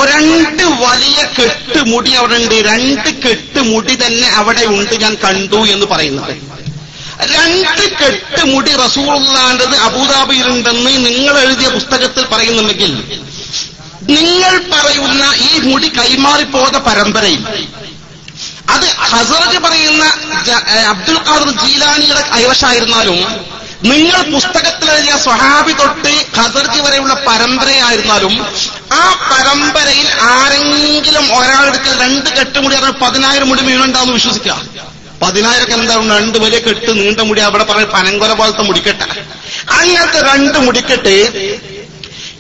2 വലിയ കെട്ട് മുടി അവിടെ ഉണ്ട്. 2 കെട്ട് മുടി തന്നെ അവിടെ ഉണ്ട്, ഞാൻ കണ്ടു എന്ന് പറയുന്നത്. 2 കെട്ട് മുടി റസൂലുള്ളാഹിന്റേത് അബൂദാബിയിലുണ്ടെന്ന് നിങ്ങൾ എഴുതിയ പുസ്തകത്തിൽ പറയുന്നുണ്ടെങ്കിൽ, നിങ്ങൾ പറയുന്ന ഈ മുടി കൈമാറിപ്പോകുന്ന പരമ്പരയിൽ അത് ഹസ്രജ് പറയുന്ന അബ്ദുൽ ഖാദിർ ജീലാനിയുടെ കൈവശമായിരുന്നാലും, നിങ്ങൾ പുസ്തകത്തിൽ എഴുതിയ സ്വഹാബി തൊട്ട് ഖദർജി വരെയുള്ള പരമ്പരയായിരുന്നാലും, ആ പരമ്പരയിൽ ആരെങ്കിലും ഒരാളെടുക്കൽ 2 കെട്ടുമുടി 10,000 മുടി വീണുണ്ടാവുമെന്ന് വിശ്വസിക്കുക. 10,000 എന്താ 2 വലിയ കെട്ട് നീണ്ട മുടി, അവിടെ പറഞ്ഞ പനങ്കൊല പോലത്തെ മുടിക്കെട്ട. അങ്ങനത്തെ 2 മുടിക്കെട്ട്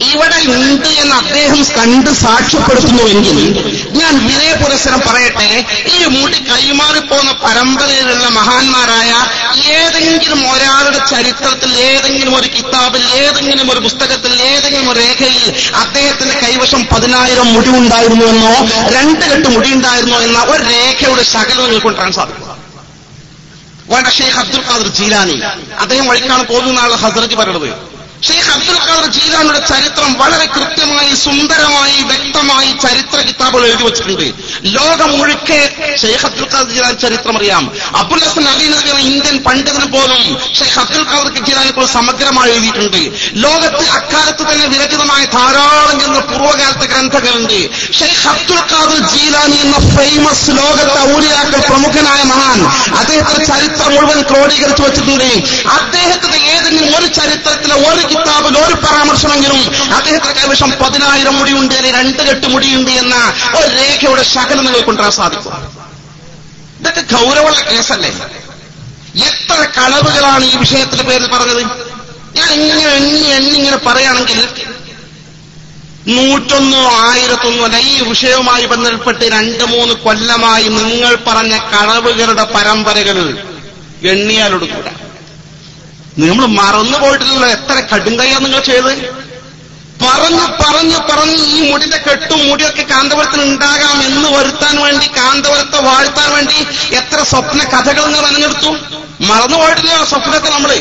ഇവിടെ ഉണ്ട് എന്ന് അദ്ദേഹം കണ്ട് സാക്ഷ്യപ്പെടുത്തുന്നുവെങ്കിൽ, ഞാൻ വിനയപുരസ്സരം പറയട്ടെ, ഈ മുടി കൈമാറിപ്പോകുന്ന പരമ്പരയിലുള്ള മഹാന്മാരായ ഏതെങ്കിലും ഒരാളുടെ ചരിത്രത്തിൽ, ഏതെങ്കിലും ഒരു കിതാബിൽ, ഏതെങ്കിലും ഒരു പുസ്തകത്തിൽ, ഏതെങ്കിലും ഒരു രേഖയിൽ അദ്ദേഹത്തിന്റെ കൈവശം 10,000 മുടി ഉണ്ടായിരുന്നു എന്നോ 2 കെട്ട് മുടി ഉണ്ടായിരുന്നോ എന്ന ഒരു രേഖയുടെ ശകലം നിങ്ങൾക്ക് കൊണ്ടുവരാൻ സാധിക്കും. വേണ്ട, ഷെയ്ഖ് അബ്ദുൽ ഖാദിർ ജീലാനി അദ്ദേഹം വഴിക്കാണ് പോകുന്ന ആൾ ഹസ്രജ് പറയുന്നത്. ഷെയ്ഖ് അബ്ദുൽ ഖാദിർ ജീലാനിയുടെ ചരിത്രം വളരെ കൃത്യമായി, സുന്ദരമായി, വ്യക്തമായി ചരിത്ര കിതാബുകൾ എഴുതി വച്ചിട്ടുണ്ട്. ലോകം മുഴുക്കെ ഷെയ്ഖ് അബ്ദുൽ ഖാദിർ ജീലാനി ചരിത്രം അറിയാം. അബുൽ ഹസൻ അലി നദവി എന്ന ഇന്ത്യൻ പണ്ഡിതന് പോലും ഷെയ്ഖ് അബ്ദുൽ ഖാദിർ ജീലാനിയെ സമഗ്രമായി എഴുതിയിട്ടുണ്ട്. ലോകത്ത് അക്കാലത്ത് തന്നെ വിരചിതമായ ധാരാളം പൂർവ്വകാലത്തെ ഗ്രന്ഥങ്ങളുണ്ട്. ഷെയ്ഖ് അബ്ദുൽ ഖാദിർ ജീലാനി എന്ന ഫേമസ് ലോകത്തെ ഔലിയാക്കൾ പ്രമുഖനായ മഹാൻ, അദ്ദേഹത്തിന്റെ ചരിത്രം മുഴുവൻ ക്രോഡീകരിച്ചു വച്ചിട്ടുണ്ട്. അദ്ദേഹത്തിന്റെ ഏതെങ്കിലും ഒരു ചരിത്രത്തിലെ ഒരു കിതാബിൽ ഒരു പരാമർശമെങ്കിലും അദ്ദേഹത്തിന്റെ കൈവശം 10,000 മുടിയുണ്ട്, അല്ലെങ്കിൽ 2 കെട്ട് മുടിയുണ്ട് എന്ന ഒരു രേഖയുടെ ശകലം നിങ്ങൾ കൊണ്ടുവരാൻ സാധിക്കും. ഇതൊക്കെ ഗൗരവമുള്ള കേസല്ലേ? എത്ര കളവുകളാണ് ഈ വിഷയത്തിന്റെ പേരിൽ പറഞ്ഞത്? ഞാൻ എണ്ണിങ്ങനെ പറയുകയാണെങ്കിൽ 101 1001 അല്ല. ഈ വിഷയവുമായി ബന്ധപ്പെട്ട് 2-3 കൊല്ലമായി നിങ്ങൾ പറഞ്ഞ കളവുകളുടെ പരമ്പരകൾ എണ്ണിയാലൊടുക്കൂല. നമ്മൾ മറന്നുപോയിട്ടില്ലല്ലോ എത്ര കടുങ്കയ്യാ നിങ്ങൾ ചെയ്ത്. പറഞ്ഞു ഈ മുടിന്റെ കെട്ടും മുടിയൊക്കെ കാന്തപുരത്തിന് ഉണ്ടാകാം എന്ന് വരുത്താൻ വേണ്ടി, കാന്തപുരത്തെ വാഴ്ത്താൻ വേണ്ടി എത്ര സ്വപ്ന കഥകൾ നിങ്ങൾ മെനഞ്ഞെടുത്തു. മറന്നുപോയിട്ടില്ല ആ സ്വപ്നത്തെ നമ്മള്.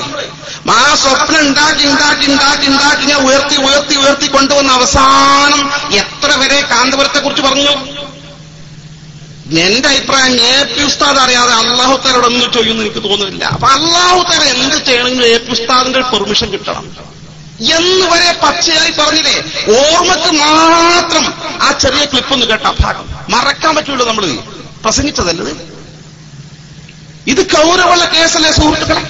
ആ സ്വപ്നം ഉണ്ടാക്കി ഉയർത്തി കൊണ്ടുവന്ന അവസാനം എത്ര വരെ കാന്തപുരത്തെ കുറിച്ച് പറഞ്ഞു. എന്റെ അഭിപ്രായം AP ഉസ്താദ് അറിയാതെ അള്ളാഹു താലയോട് ഒന്നും ചെയ്യുമെന്ന് എനിക്ക് തോന്നുന്നില്ല. അപ്പൊ അള്ളാഹു താല എന്ത് ചെയ്യണമെങ്കിലും AP ഉസ്താദിന്റെ പെർമിഷൻ കിട്ടണം എന്ന് വരെ പച്ചയായി പറഞ്ഞില്ലേ. ഓർമ്മക്ക് മാത്രം ആ ചെറിയ ക്ലിപ്പൊന്ന് കേട്ട ഭാഗം മറക്കാൻ പറ്റുള്ളൂ. നമ്മൾ പ്രസംഗിച്ചതല്ലത്. ഇത് ഗൗരവമുള്ള കേസല്ലേ സുഹൃത്തുക്കളെ?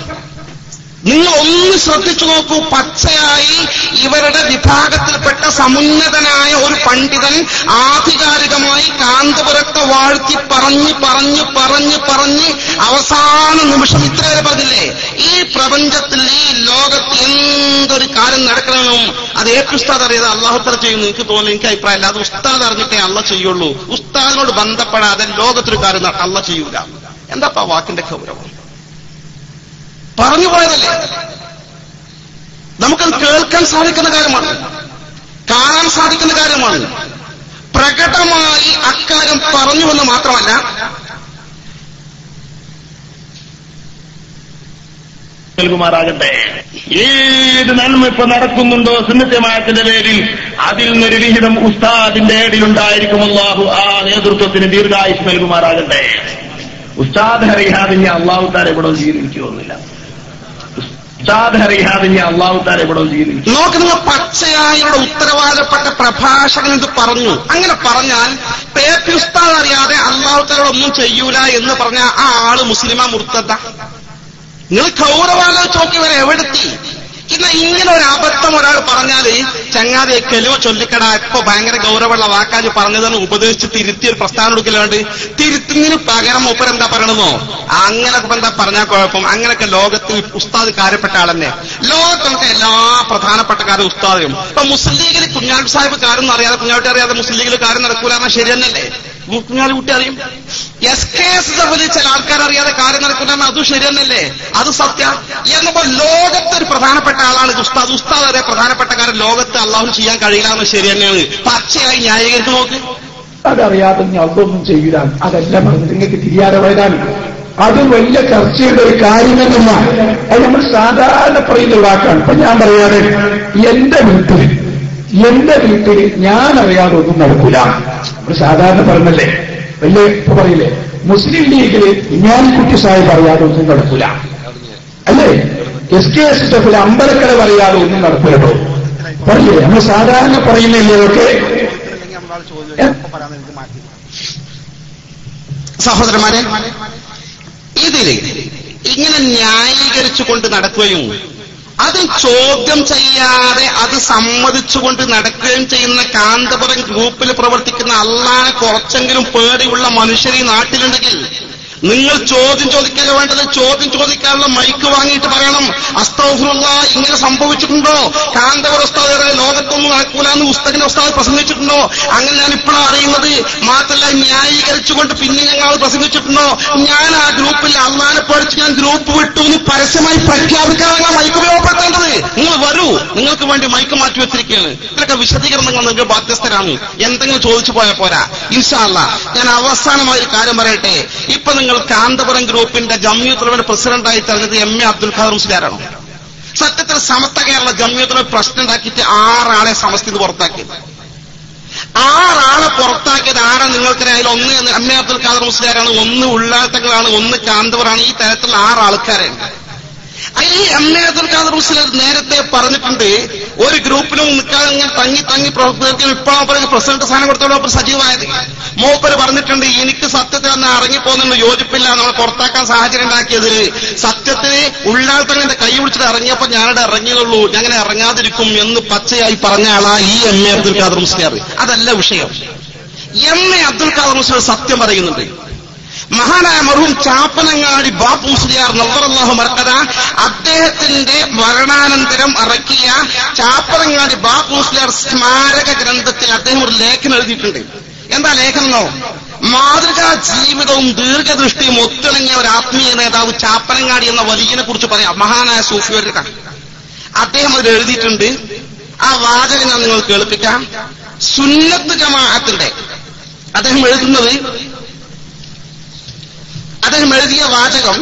നിങ്ങൾ ഒന്ന് ശ്രദ്ധിച്ചു നോക്കൂ. പച്ചയായി ഇവരുടെ വിഭാഗത്തിൽപ്പെട്ട സമുന്നതനായ ഒരു പണ്ഡിതൻ ആധികാരികമായി കാന്തപുരത്തെ വാഴ്ത്തി പറഞ്ഞ് അവസാന നിമിഷം ഇത്രയേറെ പറഞ്ഞില്ലേ, ഈ പ്രപഞ്ചത്തിൽ, ഈ ലോകത്ത് എന്തൊരു കാര്യം നടക്കണമെന്നും അത് AP ഉസ്താദ് അറിയാതെ അള്ളാഹു തആല ചെയ്യുന്നു എനിക്ക് തോന്നുന്നു. എനിക്ക് അഭിപ്രായമില്ല. അത് ഉസ്താദ് അറിഞ്ഞിട്ടേ അള്ളാഹ് ചെയ്യുള്ളൂ. ഉസ്താദിനോട് ബന്ധപ്പെടാതെ ലോകത്തൊരു കാര്യം അള്ളാഹ് ചെയ്യൂല. എന്താ വാക്കിന്റെ ഗൗരവം? പറഞ്ഞു പോയതല്ലേ. നമുക്കത് കേൾക്കാൻ സാധിക്കുന്ന കാര്യമാണ്, കാണാൻ സാധിക്കുന്ന കാര്യമാണ്. പ്രകടമായി അക്കാര്യം പറഞ്ഞുവെന്ന് മാത്രമല്ല, നൽകുമാറാകട്ടെ. ഏത് നന്മ ഇപ്പൊ നടക്കുന്നുണ്ടോ സുന്നത്തമായത്തിന്റെ പേരിൽ, അതിൽ നിന്നൊരു വിഹിതം ഉസ്താദിന്റെ ഏടിലുണ്ടായിരിക്കും. അല്ലാഹു ആ നേതൃത്വത്തിന് ദീർഘായുസ് നൽകുമാറാകട്ടെ. ഉസ്താദ് അറിയാതെ ഞാൻ അള്ളാഹു താര ഇവിടെ ജീവിച്ചു തോന്നില്ല. ഉസ്താദ് അറിയാതെ ഞാൻ അള്ളാഹു താര ഇവിടെ ജീവിച്ചു. നോക്ക്, നിങ്ങൾ പച്ചയായി ഇവിടെ ഉത്തരവാദപ്പെട്ട പ്രഭാഷകൻ ഇത് പറഞ്ഞു. അങ്ങനെ പറഞ്ഞാൽ AP ഉസ്താദ് അറിയാതെ അള്ളാഹു താര ഒന്നും ചെയ്യൂല എന്ന് പറഞ്ഞ ആ ആള് മുസ്ലിമാ മുർത്തദ? നിങ്ങൾ ഗൗരവാലോചിച്ച് നോക്കി വരെ എവിടെത്തി? ഇന്ന് ഇങ്ങനെ ഒരു അബദ്ധം ഒരാൾ പറഞ്ഞാല് ചങ്ങാതി കെലുവ ചൊല്ലിക്കട ഇപ്പൊ ഭയങ്കര ഗൗരവമുള്ള വാക്കാജ് പറഞ്ഞതെന്ന് ഉപദേശിച്ച് തിരുത്തി ഒരു പ്രസ്ഥാനം എടുക്കലുണ്ട്. തിരുത്തുന്നതിന് പകരം മൂപ്പർ എന്താ പറയണമെന്നോ, അങ്ങനൊക്കെ എന്താ പറഞ്ഞാൽ കുഴപ്പം. അങ്ങനെയൊക്കെ ലോകത്ത് ഉസ്താദ് കാര്യപ്പെട്ട ആളെന്നെ. ലോകത്തൊക്കെ എല്ലാ പ്രധാനപ്പെട്ട കാര്യം ഉസ്താദും. ഇപ്പൊ മുസ്ലിം ലീഗിൽ കുഞ്ഞാലി സാഹിബ് കാര്യം അറിയാതെ, കുഞ്ഞാട്ടി അറിയാതെ മുസ്ലിം ലീഗിൽ കാര്യം നടക്കൂല എന്നാൽ ശരി തന്നെയല്ലേ? കുഞ്ഞാലി കുട്ടി അറിയും. SKSF ചില ആൾക്കാരറിയാതെ കാര്യം നടക്കൂല, അതും ശരി തന്നെയല്ലേ? അത് സത്യം. എന്നപ്പോ ലോകത്തെ ഒരു പ്രധാനപ്പെട്ട ആളാണ് ഉസ്താദ്. ഉസ്താദ് വരെ പ്രധാനപ്പെട്ട കാര്യം ലോകത്ത് അള്ളാഹു ചെയ്യാൻ കഴിയില്ല എന്ന് ശരി തന്നെയാണ്. പച്ചയായി ന്യായീകരിച്ച് നോക്ക്. അതറിയാതെ അതൊന്നും ചെയ്യില്ല. അതെല്ലാം നിങ്ങൾക്ക് തിരിയാതെ വരാൻ അത് വലിയ ചർച്ചയുടെ ഒരു കാര്യമെന്നല്ല. അത് നമ്മൾ സാധാരണ പറയുന്ന വാക്കാണ്. ഇപ്പൊ ഞാൻ പറയാതെ എന്റെ വീട്ടിൽ ഞാൻ അറിയാതെ ഒന്നും നടക്കൂല. നമ്മൾ സാധാരണ പറഞ്ഞല്ലേ, വലിയ ഇപ്പൊ പറയില്ലേ മുസ്ലിം ലീഗില് കുഞ്ഞാലിക്കുട്ടി സാഹിബ് അറിയാതെ ഒന്നും നടക്കൂല അല്ലേ? SKSF അമ്പലക്കട പറയാതെ ഒന്നും നടക്കൂലോ പറയില്ലേ? നമ്മൾ സാധാരണ പറയുന്നില്ലേ ഒക്കെ. സഹോദരന്മാരെ, ഇതില് ഇങ്ങനെ ന്യായീകരിച്ചുകൊണ്ട് നടക്കുകയും അത് ചോദ്യം ചെയ്യാതെ അത് സമ്മതിച്ചുകൊണ്ട് നടക്കുകയും ചെയ്യുന്ന കാന്തപുരം ഗ്രൂപ്പിൽ പ്രവർത്തിക്കുന്ന അള്ളാനെ കുറച്ചെങ്കിലും പേടിയുള്ള മനുഷ്യർ ഈ നാട്ടിലുണ്ടെങ്കിൽ നിങ്ങൾ ചോദ്യം ചോദിക്കല്ല വേണ്ടത്. ചോദ്യം ചോദിക്കാനുള്ള മൈക്ക് വാങ്ങിയിട്ട് പറയണം, അസ്തഗ്ഫിറുല്ലാഹ് ഇങ്ങനെ സംഭവിച്ചിട്ടുണ്ടോ? കാന്തപുരം ഉസ്താദ് ലോകത്തൊന്നും നടക്കൂല എന്ന് ഉസ്താദിന്റെ ഉസ്താദ് പ്രസംഗിച്ചിട്ടുണ്ടോ? അങ്ങനെ ഞാൻ ഇപ്പോഴാണ് അറിയുന്നത്. മാത്രമല്ല ന്യായീകരിച്ചുകൊണ്ട് പിന്നെ ഞങ്ങൾ പ്രസംഗിച്ചിട്ടുണ്ടോ? ഞാൻ ആ ഗ്രൂപ്പിൽ അള്ളാനെ പഠിച്ച് ഞാൻ ഗ്രൂപ്പ് വിട്ടു എന്ന് പരസ്യമായി പ്രഖ്യാപിക്കാനുള്ള മൈക്ക് ഉപയോഗപ്പെടുത്തേണ്ടത്. നിങ്ങൾ വരൂ, നിങ്ങൾക്ക് വേണ്ടി മൈക്ക് മാറ്റി വെച്ചിരിക്കുകയാണ്. ഇതിലൊക്കെ വിശദീകരണങ്ങൾ നിങ്ങൾ ബാധ്യസ്ഥരാണ്. എന്തെങ്കിലും ചോദിച്ചു പോയാൽ പോരാ. ഇൻഷാ അല്ലാഹ് ഞാൻ അവസാനമായ ഒരു കാര്യം പറയട്ടെ. ഇപ്പൊ നിങ്ങൾ കാന്തപുരം ഗ്രൂപ്പിന്റെ ജംഇയ്യത്തുൽ പ്രസിഡന്റായി തെരഞ്ഞെടുത്ത MA അബ്ദുൽ ഖാദർ മുസ്ലിയാരാണോ? സത്യത്തിൽ സമസ്ത കേരള ജംഇയ്യത്തുൽ പ്രസിഡന്റ് ആക്കിയിട്ട് 6 ആളെ സമസ്ത പുറത്താക്കിയത്. 6 ആളെ പുറത്താക്കിയത് ആരാ നിങ്ങൾക്കറിയാം? ഒന്ന് MA അബ്ദുൽ ഖാദർ മുസ്ലിയാരാണ്, ഒന്ന് ഉള്ളാത്തങ്ങളാണ്, ഒന്ന് കാന്തപുരാണ്. ഈ തരത്തിലുള്ള 6 ആൾക്കാരാണ്. ഈ MA അബ്ദുൽ ഖാദർ മുസ്ലിയാർ നേരത്തെ പറഞ്ഞിട്ടുണ്ട്, ഒരു ഗ്രൂപ്പിലും നിൽക്കാതെ തങ്ങി പ്രവർത്തിക്കാൻ ഇപ്പോഴാണ് പ്രസിഡന്റ് സ്ഥാനം കൊടുത്തോളം സജീവമായത്. മൂപ്പര് പറഞ്ഞിട്ടുണ്ട്, എനിക്ക് സത്യത്തിൽ അന്ന് ഇറങ്ങിപ്പോകുന്ന യോജിപ്പില്ല, നമ്മളെ പുറത്താക്കാൻ സാഹചര്യം ഉണ്ടാക്കിയതിൽ സത്യത്തിന് ഉള്ളാൾത്തന്നെ കൈ പിടിച്ചിട്ട് ഇറങ്ങിയപ്പോ ഞാനിവിടെ ഇറങ്ങിയുള്ളൂ, ഞങ്ങനെ ഇറങ്ങാതിരിക്കും എന്ന് പച്ചയായി പറഞ്ഞ ആളാ ഈ MA അബ്ദുൽ ഖാദർ മുസ്ലിയാർ. അതല്ല വിഷയം. MA അബ്ദുൽ ഖാദർ മുസ്ലിയാർ സത്യം പറയുന്നുണ്ട്. മഹാനായ മർഹൂം ചാപ്പനങ്ങാടി ബാപ്പു മുസ്ലിയാർ നവ്വറല്ലാഹു മർക്കദ അദ്ദേഹത്തിന്റെ മരണാനന്തരം ഇറക്കിയ ചാപ്പനങ്ങാടി ബാപ്പു മുസ്ലിയാർ സ്മാരക ഗ്രന്ഥത്തിൽ അദ്ദേഹം ഒരു ലേഖനം എഴുതിയിട്ടുണ്ട്. എന്താ ലേഖനമോ? മാതൃകാ ജീവിതവും ദീർഘദൃഷ്ടിയും ഒത്തിണങ്ങിയ ഒരു ആത്മീയ നേതാവ് ചാപ്പനങ്ങാടി എന്ന വലിയനെ കുറിച്ച് പറയാം. മഹാനായ സൂഫിയുടെ അദ്ദേഹം അതിൽ എഴുതിയിട്ടുണ്ട്. ആ വാചകം ഞാൻ നിങ്ങൾ കേൾപ്പിക്കാം. സുന്നത്ത് ജമാഅത്തിന്റെ അദ്ദേഹം എഴുതിയ വാചകം,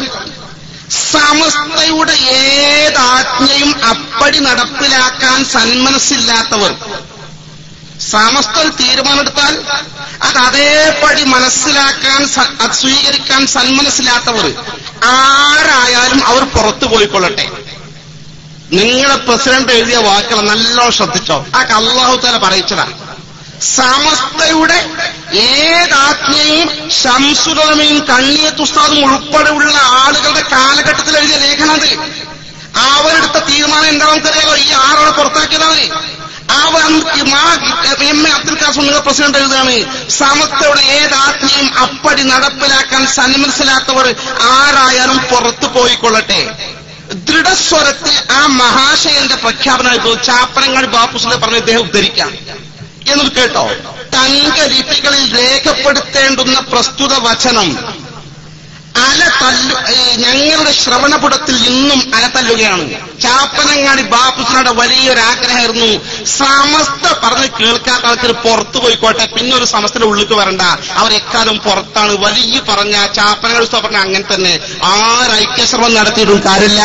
സമസ്തയുടെ ഏതാജ്ഞയും അപ്പടി നടപ്പിലാക്കാൻ സന്മനസ്സില്ലാത്തവർ, സമസ്ത തീരുമാനമെടുത്താൽ അത് അതേപടി മനസ്സിലാക്കാൻ സ്വീകരിക്കാൻ സന്മനസ്സില്ലാത്തവർ ആരായാലും അവർ പുറത്തു പോയിക്കൊള്ളട്ടെ. നിങ്ങളുടെ പ്രസിഡന്റ് എഴുതിയ വാക്കുകൾ നല്ലോണം ശ്രദ്ധിച്ചോ. ആ അല്ലാഹു തആല പറയിച്ചതാ. സമസ്തയുടെ ഏതാജ്ഞയും ശംസുലമയും കണ്ണിയത്ത് ഉസ്താദും ഉൾപ്പെടെയുള്ള ആളുകളുടെ കാലഘട്ടത്തിൽ എഴുതിയ ലേഖനത്. അവരെടുത്ത തീരുമാനം എന്താണെന്ന് നമുക്കറിയാലോ. ഈ 6 ആളെ പുറത്താക്കിയതാണ്. MA അബ്ദുൽ ഖാദർ നിങ്ങൾ പ്രസിഡന്റ് എഴുതുകയാണ്, സമസ്തയുടെ ഏതാജ്ഞയും അപ്പടി നടപ്പിലാക്കാൻ സന്മനസ്സിലാത്തവർ ആരായാലും പുറത്തു പോയിക്കൊള്ളട്ടെ. ദൃഢസ്വരത്തിൽ ആ മഹാശയന്റെ പ്രഖ്യാപനം ചാപ്പനങ്ങാടി ബാപ്പുസ്ലെ പറഞ്ഞ് ഇദ്ദേഹം ഉദ്ധരിക്കാം എന്നത് കേട്ടോ. തങ്കലിപികളിൽ രേഖപ്പെടുത്തേണ്ടുന്ന പ്രസ്തുത വചനം ഞങ്ങളുടെ ശ്രവണപുടത്തിൽ ഇന്നും അലതല്ലുകയാണ്. ചാപ്പനങ്ങാടി ബാപ്പുസ്ലയുടെ വലിയൊരാഗ്രഹമായിരുന്നു സമസ്ത പറഞ്ഞ് കേൾക്കാത്ത ആൾക്കാർ പുറത്തു പോയിക്കോട്ടെ, പിന്നെ ഒരു സമസ്തയുടെ ഉള്ളിലേക്ക് വരണ്ട, അവരെക്കാലം പുറത്താണ്. വലിയ പറഞ്ഞ ചാപ്പനങ്ങാടി ഉസ്താദ് പറഞ്ഞ അങ്ങനെ തന്നെ ഐക്യശ്രമം നടത്തിയിട്ടും കാര്യമില്ല.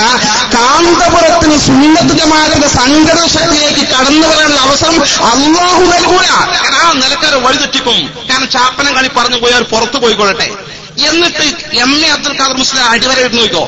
കാന്തപുരത്തിന് സുന്നത്ത് ജമാഅത്തിന്റെ സംഘടന ശക്തിയിലേക്ക് കടന്നു വരാനുള്ള അവസരം അല്ലാഹു നൽകൂല. ആ നിലക്കാരെ വഴിതെറ്റിക്കും. കാരണം ചാപ്പനങ്ങാടി പറഞ്ഞു പോയാൽ പുറത്തു പോയിക്കൊള്ളട്ടെ. എന്നിട്ട് MA അബ്ദുൽ ഖാദർ മുസ്ലിം അടിവര ഇട്ട് നോക്കോ,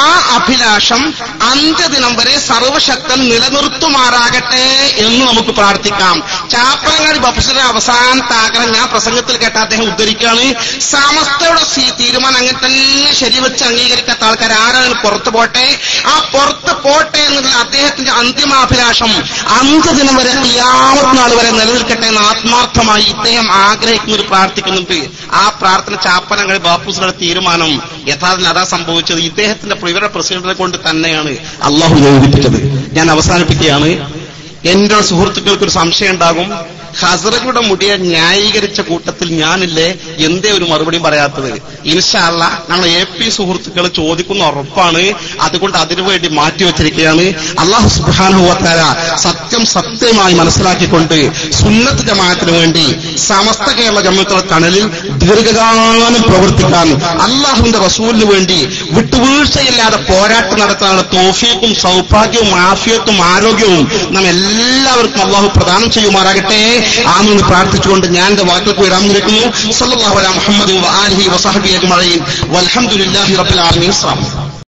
ആ അഭിലാഷം അന്ത്യദിനം വരെ സർവശക്തൻ നിലനിർത്തുമാറാകട്ടെ എന്ന് നമുക്ക് പ്രാർത്ഥിക്കാം. ചാപ്പനങ്ങാടി ബഫുസിന്റെ അവസാനത്തെ ആഗ്രഹം ഞാൻ പ്രസംഗത്തിൽ കേട്ട അദ്ദേഹം ഉദ്ധരിക്കുകയാണ്, സമസ്തയുടെ തീരുമാനം അങ്ങനെ തന്നെ ശരിവെച്ച് അംഗീകരിക്കാത്ത ആൾക്കാർ ആരാണ് പുറത്തു പോട്ടെ, ആ പുറത്ത് പോട്ടെ എന്നുള്ള അദ്ദേഹത്തിന്റെ അന്തിമാഭിലാഷം അന്ത്യദിനം വരെ ഖിയാമത്ത് നാൾ വരെ നിലനിൽക്കട്ടെ എന്ന് ആത്മാർത്ഥമായി ഇദ്ദേഹം ആഗ്രഹിക്കുന്നവർ പ്രാർത്ഥിക്കുന്നുണ്ട്. ആ പ്രാർത്ഥന ചാപ്പനങ്ങാടി ബാപ്പുസിന്റെ തീരുമാനം യഥാർത്ഥത്തിൽ അതാ സംഭവിച്ചത്. ഇദ്ദേഹത്തിന്റെ ഇവരുടെ പ്രസിഡന്റിനെ കൊണ്ട് തന്നെയാണ് അള്ളാഹു യോജിപ്പിച്ചത്. ഞാൻ അവസാനിപ്പിക്കുകയാണ്. എന്റെ സുഹൃത്തുക്കൾക്കൊരു സംശയം ഉണ്ടാകും, ഖസ്റജുടെ മുടിയെ ന്യായീകരിച്ച കൂട്ടത്തിൽ ഞാനില്ലേ, എന്തേ ഒരു മറുപടിയും പറയാത്തത്? ഇൻഷാ അല്ലാഹ് ഞങ്ങൾ AP സുഹൃത്തുക്കൾ ചോദിക്കുന്ന ഉറപ്പാണ്. അതുകൊണ്ട് അതിനുവേണ്ടി മാറ്റിവെച്ചിരിക്കുകയാണ്. അല്ലാഹു സുബ്ഹാനഹു വ തആല സത്യം സത്യമായി മനസ്സിലാക്കിക്കൊണ്ട് സുന്നത്ത് ജമാഅത്തിന് വേണ്ടി സമസ്ത കേരള ജമാഅത്തുൽ തണലിൽ ദീർഘകാലം പ്രവർത്തിക്കാൻ അല്ലാഹുവിന്റെ റസൂലിന് വേണ്ടി വിട്ടുവീഴ്ചയില്ലാതെ പോരാട്ടം നടത്താനുള്ള തൗഫീഖും സൗഭാഗ്യവും ആഫിയത്തും ആരോഗ്യവും നാം എല്ലാവർക്കും അല്ലാഹു പ്രദാനം ചെയ്യുമാറാകട്ടെ. ആമീൻ പ്രാർത്ഥിച്ചുകൊണ്ട് ഞാൻ എന്റെ വാക്കുകൾക്ക് വിരാമം കുറിക്കുന്നു. സല്ലല്ലാഹു അലൈഹി മുഹമ്മദ് വ ആലിഹി വസഹബിഹി അജ്മഈൻ വൽഹംദുലില്ലാഹി റബ്ബിൽ ആലമീൻ.